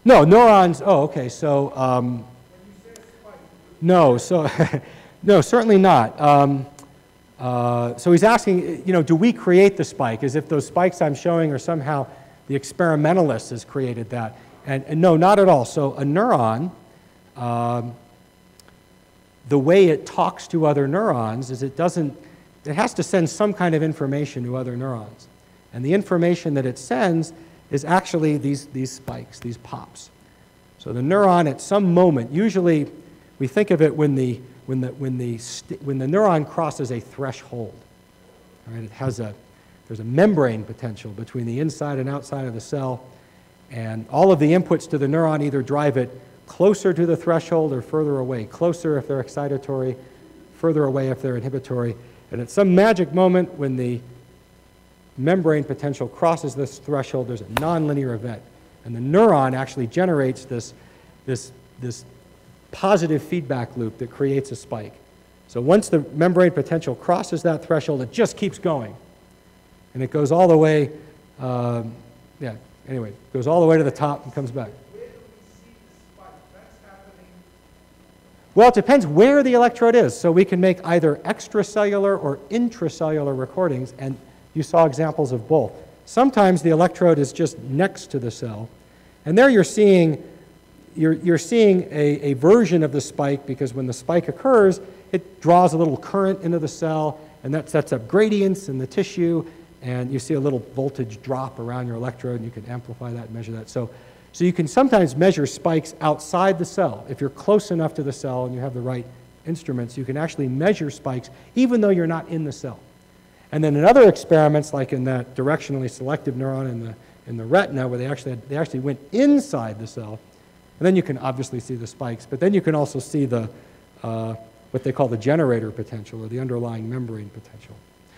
No, neurons, okay, so. When you say spike. No, so, no, certainly not. So he's asking, do we create the spike? As if those spikes I'm showing are somehow the experimentalist has created that. And no, not at all. So a neuron, the way it talks to other neurons is it has to send some kind of information to other neurons. And the information that it sends is actually these spikes, these pops. So the neuron at some moment, usually we think of it when the neuron crosses a threshold. Right? It has there's a membrane potential between the inside and outside of the cell, and all of the inputs to the neuron either drive it closer to the threshold or further away, closer if they're excitatory, further away if they're inhibitory. And at some magic moment when the membrane potential crosses this threshold, there's a nonlinear event. And the neuron actually generates this positive feedback loop that creates a spike. So once the membrane potential crosses that threshold, it just keeps going. And it goes all the way, anyway, goes all the way to the top and comes back. Where do we see the spike? That's happening. Well, it depends where the electrode is. So we can make either extracellular or intracellular recordings, and you saw examples of both. Sometimes the electrode is just next to the cell, and there you're seeing a version of the spike, because when the spike occurs, it draws a little current into the cell, and that sets up gradients in the tissue, and you see a little voltage drop around your electrode, and you can amplify that and measure that. So you can sometimes measure spikes outside the cell. If you're close enough to the cell and you have the right instruments, you can actually measure spikes even though you're not in the cell. And then in other experiments, like in that directionally selective neuron in the retina, where they actually went inside the cell, and then you can obviously see the spikes, but then you can also see the what they call the generator potential, or the underlying membrane potential.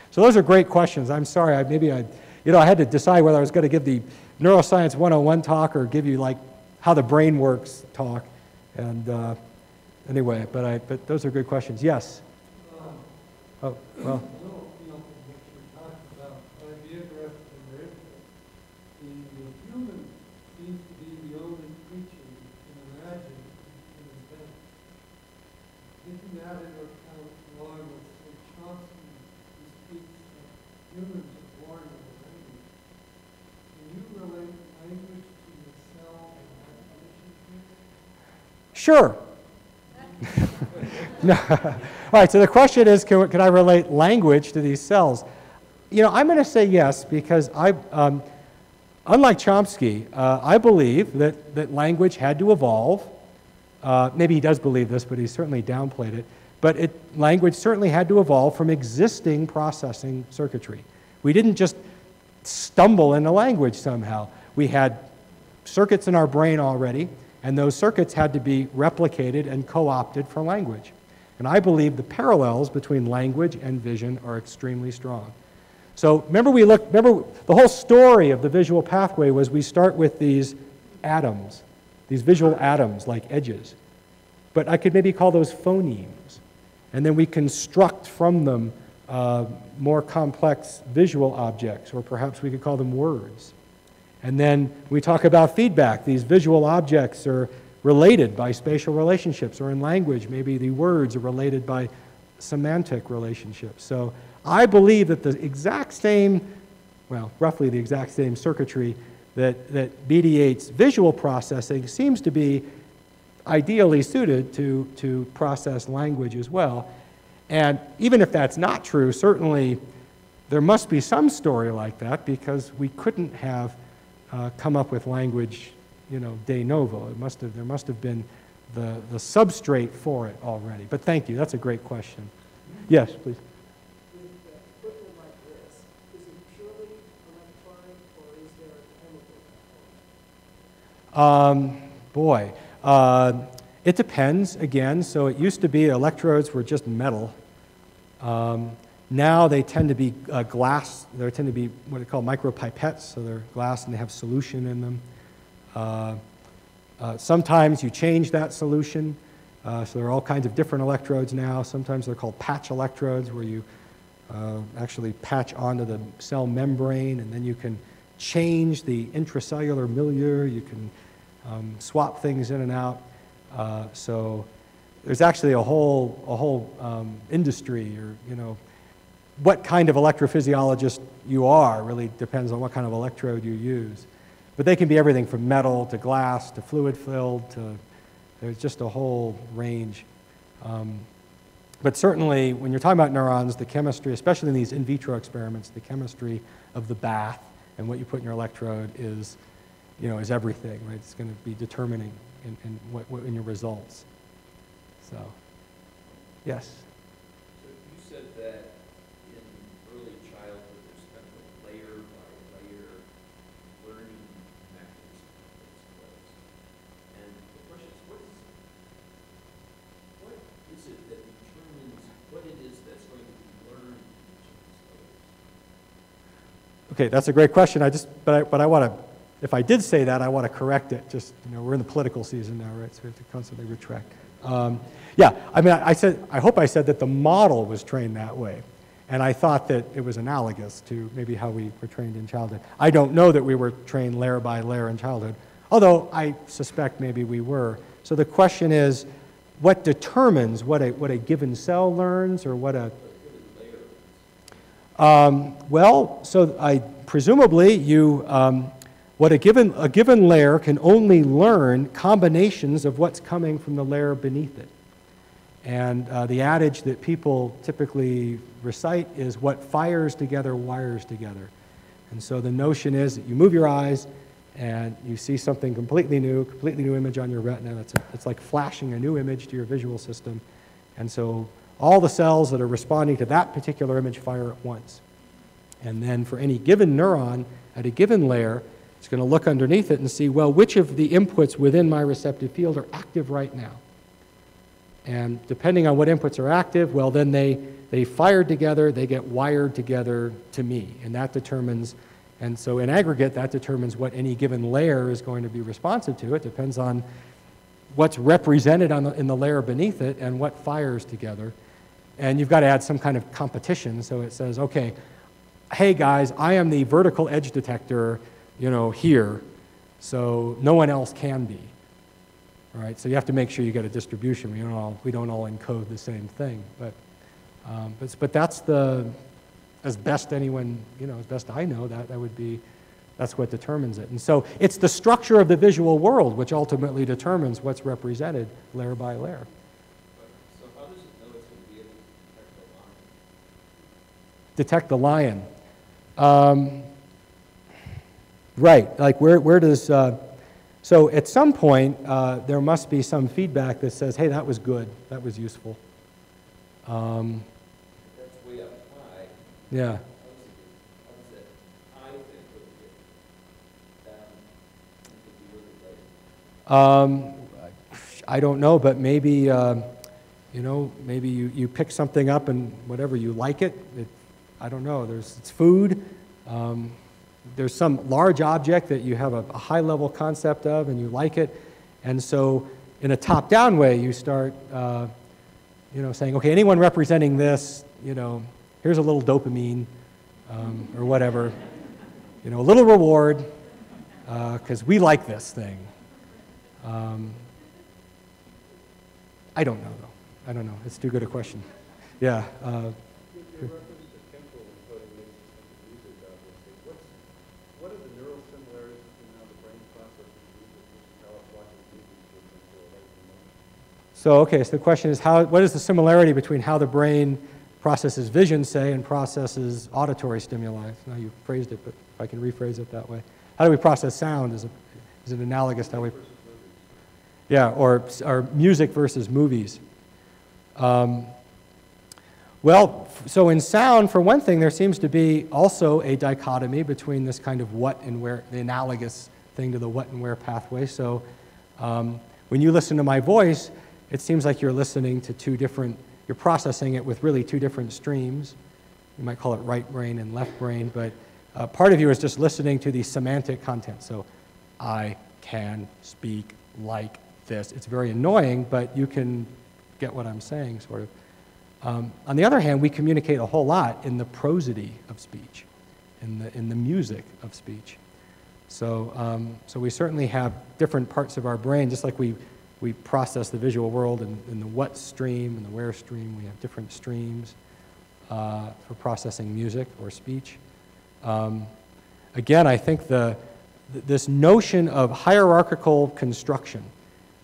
So those are great questions. I'm sorry, I had to decide whether I was going to give the Neuroscience 101 talk or give you like how the brain works talk. And anyway, but those are good questions. Yes? Oh, well. Sure. No. All right, so the question is, can I relate language to these cells? I'm going to say yes, because unlike Chomsky, I believe that language had to evolve. Maybe he does believe this, but he certainly downplayed it. But language certainly had to evolve from existing processing circuitry. We didn't just stumble into language somehow. We had circuits in our brain already, and those circuits had to be replicated and co-opted for language. And I believe the parallels between language and vision are extremely strong. So remember the whole story of the visual pathway was we start with these atoms, these visual atoms like edges. But I could maybe call those phonemes. And then we construct from them more complex visual objects, or perhaps we could call them words. And then we talk about feedback. These visual objects are related by spatial relationships, or in language, maybe the words are related by semantic relationships. So I believe that the exact same, well, roughly the exact same circuitry that mediates visual processing seems to be ideally suited to process language as well. And even if that's not true, certainly there must be some story like that, because we couldn't have come up with language, de novo. There must have been the substrate for it already. But thank you. That's a great question. Yes, please. With equipment like this, is it purely electronic, or is there a chemical component? It depends, again. So it used to be electrodes were just metal. Now they tend to be glass. They tend to be what are called micropipettes, so they're glass and they have solution in them. Sometimes you change that solution. So there are all kinds of different electrodes now. Sometimes they're called patch electrodes, where you actually patch onto the cell membrane, and then you can change the intracellular milieu. You can swap things in and out. So there's actually a whole industry, or what kind of electrophysiologist you are really depends on what kind of electrode you use. But they can be everything from metal to glass to fluid-filled to, there's just a whole range. But certainly when you're talking about neurons, the chemistry, especially in these in vitro experiments, the chemistry of the bath and what you put in your electrode is everything, right? It's going to be determining in your results. So, yes? So you said that in early childhood there's kind of a Okay, that's a great question. But I want to, if I did say that, I want to correct it. Just, we're in the political season now, right? So we have to constantly retract. Yeah, I mean, I hope I said that the model was trained that way. And I thought that it was analogous to maybe how we were trained in childhood. I don't know that we were trained layer by layer in childhood, although I suspect maybe we were. So the question is, what determines what a given cell learns, or what a... well, so presumably what a given layer can only learn combinations of what's coming from the layer beneath it. And the adage that people typically recite is, what fires together wires together. And so the notion is that you move your eyes and you see something completely new image on your retina. It's like flashing a new image to your visual system. And so all the cells that are responding to that particular image fire at once. And then for any given neuron at a given layer, it's going to look underneath it and see, well, which of the inputs within my receptive field are active right now? And depending on what inputs are active, well, then they fire together, they get wired together to me. And that determines, and so in aggregate, that determines what any given layer is going to be responsive to. It depends on what's represented in the layer beneath it and what fires together. And you've got to add some kind of competition. So it says, okay, hey guys, I am the vertical edge detector, here, so no one else can be. All right, so you have to make sure you get a distribution. We don't all encode the same thing, but that's as best anyone, as best I know, that's what determines it. And so it's the structure of the visual world which ultimately determines what's represented layer by layer. So how does it know it's going to be able to detect the lion? Detect the lion. Right, like where does, so at some point there must be some feedback that says, hey, that was good, that was useful. That's way up high. Yeah. How does it high thing put it down into the other place? I don't know, but maybe, maybe you pick something up and whatever, you like it. I don't know, it's food. There's some large object that you have a high-level concept of and you like it. And so in a top-down way, you start, saying, okay, anyone representing this, here's a little dopamine or whatever, a little reward because we like this thing. I don't know, though. I don't know. It's too good a question. Yeah. What are the neural similarities between how the brain processes music versus how it watches movies, for example, or writes emotions? So, okay, so the question is, what is the similarity between how the brain processes vision, say, and processes auditory stimuli? Now you phrased it, but if I can rephrase it that way. How do we process sound? Is it analogous to how we... Yeah, or music versus movies. Well, so in sound, for one thing, there seems to be also a dichotomy between this kind of what and where, the analogous thing to the what and where pathway. So when you listen to my voice, it seems like you're listening to you're processing it with really two different streams. You might call it right brain and left brain, but part of you is just listening to the semantic content. So I can speak like this. It's very annoying, but you can get what I'm saying, sort of. On the other hand, we communicate a whole lot in the prosody of speech, in the music of speech. So, so we certainly have different parts of our brain, just like we process the visual world in the what stream and the where stream. We have different streams for processing music or speech. Again, I think this notion of hierarchical construction,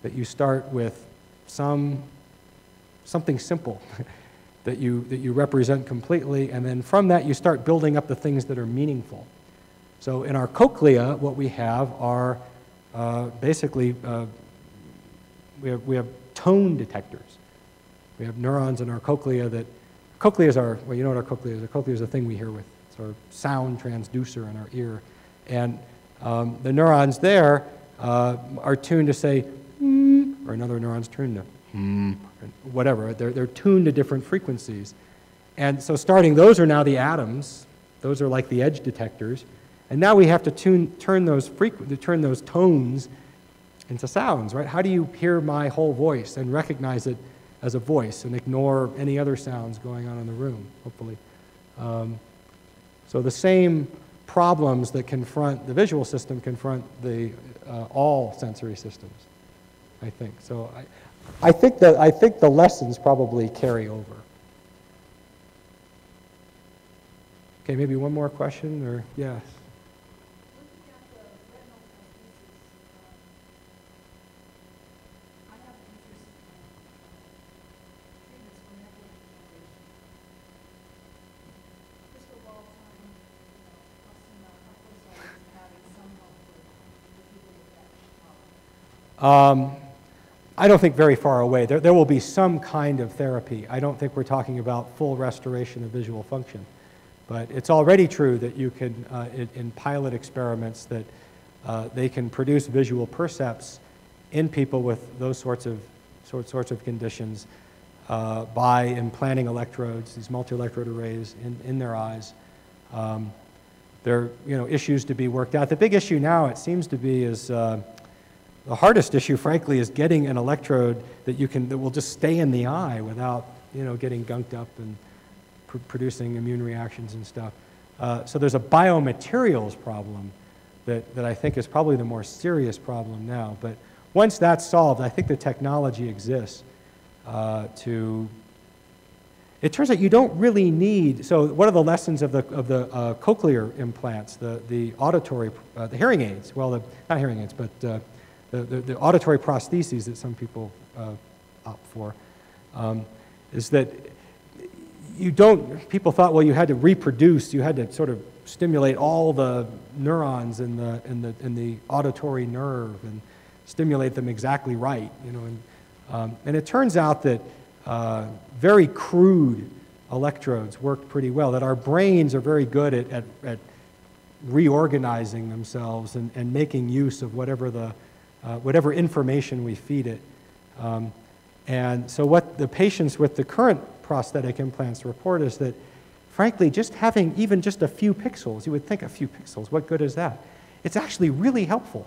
that you start with something simple that you represent completely, and then from that you start building up the things that are meaningful. So in our cochlea, what we have are basically we have tone detectors. We have neurons in our cochlea that cochlea is our, well, you know what our cochlea is. Our cochlea is the thing we hear with. It's our sound transducer in our ear, and the neurons there are tuned to say, or another neuron's tuned to whatever. They're tuned to different frequencies. And so those are now the atoms Those are like the edge detectors. And now we have to turn those tones into sounds, right? How do you hear my whole voice and recognize it as a voice and ignore any other sounds going on in the room, hopefully? So the same problems that confront the visual system confront all sensory systems, I think. So I think the lessons probably carry over. Okay, maybe one more question, or yes. Looking at the retinal prosthesis, I have an interest in treatments for macular degeneration. Crystal ball time, hypotheses having some help for people with that problem. I don't think very far away. There will be some kind of therapy. I don't think we're talking about full restoration of visual function. But it's already true that you can, in pilot experiments, that they can produce visual percepts in people with those sorts of conditions by implanting electrodes, these multi-electrode arrays, in their eyes. There are issues to be worked out. The big issue now, it seems to be, is the hardest issue, frankly, is getting an electrode that will just stay in the eye without getting gunked up and producing immune reactions and stuff. So there's a biomaterials problem that I think is probably the more serious problem now. But once that's solved, I think the technology exists to. It turns out you don't really need. So what are the lessons of the cochlear implants, the auditory, the hearing aids? Well, not hearing aids, but the auditory prostheses that some people opt for, is that. People thought, well, you had to reproduce, you had to sort of stimulate all the neurons in the auditory nerve and stimulate them exactly right, and it turns out that very crude electrodes work pretty well, that our brains are very good at reorganizing themselves and making use of whatever information we feed it. And so what the patients with the current prosthetic implants report is that, frankly, just having even just a few pixels, you would think a few pixels, what good is that? It's actually really helpful,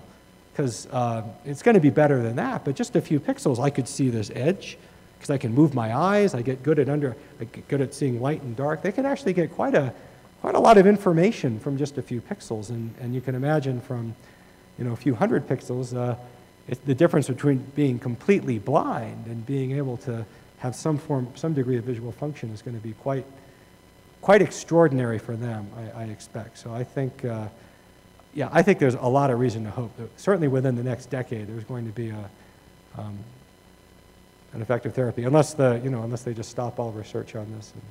because it's going to be better than that, but just a few pixels, I could see this edge, because I can move my eyes, I get good at seeing light and dark. They can actually get quite a lot of information from just a few pixels, and you can imagine from a few hundred pixels, the difference between being completely blind and being able to have some degree of visual function is going to be quite extraordinary for them, I expect. So I think, I think there's a lot of reason to hope that certainly within the next decade there's going to be an effective therapy, unless they just stop all research on this and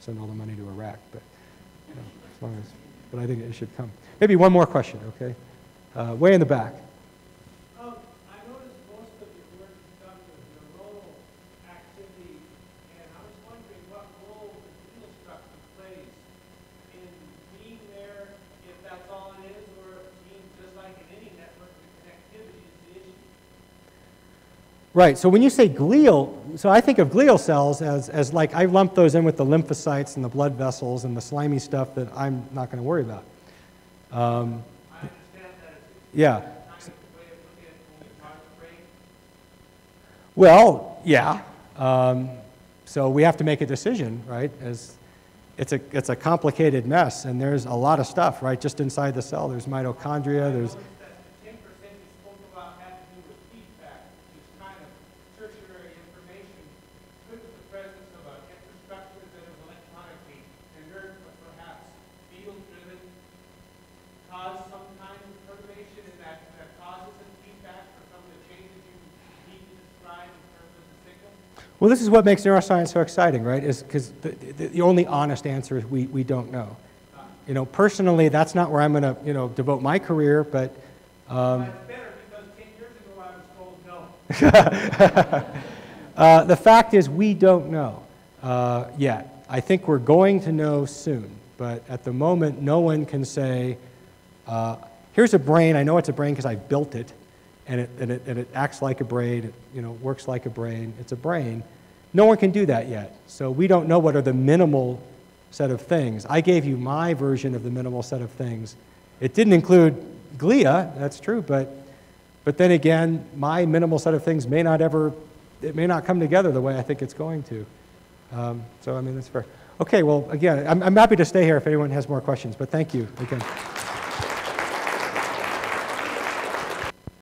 send all the money to Iraq. But but I think it should come. Maybe one more question, okay? Way in the back. I noticed most of your work is done with neuronal activity, and I was wondering what role the glial structure plays in being there, if that's all it is, or if being just like in any network, the connectivity is the issue. Right, so when you say glial, so I think of glial cells as like, I lump those in with the lymphocytes and the blood vessels and the slimy stuff that I'm not going to worry about. I understand that it's Yeah. kind of a way of looking at when we talk the brain. Well, yeah. So we have to make a decision, right? It's a complicated mess, and there's a lot of stuff, right? Just inside the cell, there's mitochondria, there's. That the 10% you spoke about had to do with feedback, which is kind of tertiary information. Could the presence of an infrastructure that is electronically inert, but perhaps field-driven, cause some kind of perturbation in that causes some feedback for some of the changes you need to describe in terms of the signal? Well, this is what makes neuroscience so exciting, right? Is because the only honest answer is we don't know. Personally, that's not where I'm going to, devote my career, but. That's better, because 10 years ago I was told no. The fact is, we don't know yet. I think we're going to know soon, but at the moment, no one can say, here's a brain, I know it's a brain because I built it, and it acts like a brain, it works like a brain, it's a brain. No one can do that yet. So we don't know what are the minimal set of things. I gave you my version of the minimal set of things. It didn't include glia, that's true, but then again, my minimal set of things may not come together the way I think it's going to. So, I mean, that's fair. Okay, well, again, I'm happy to stay here if anyone has more questions, but thank you again.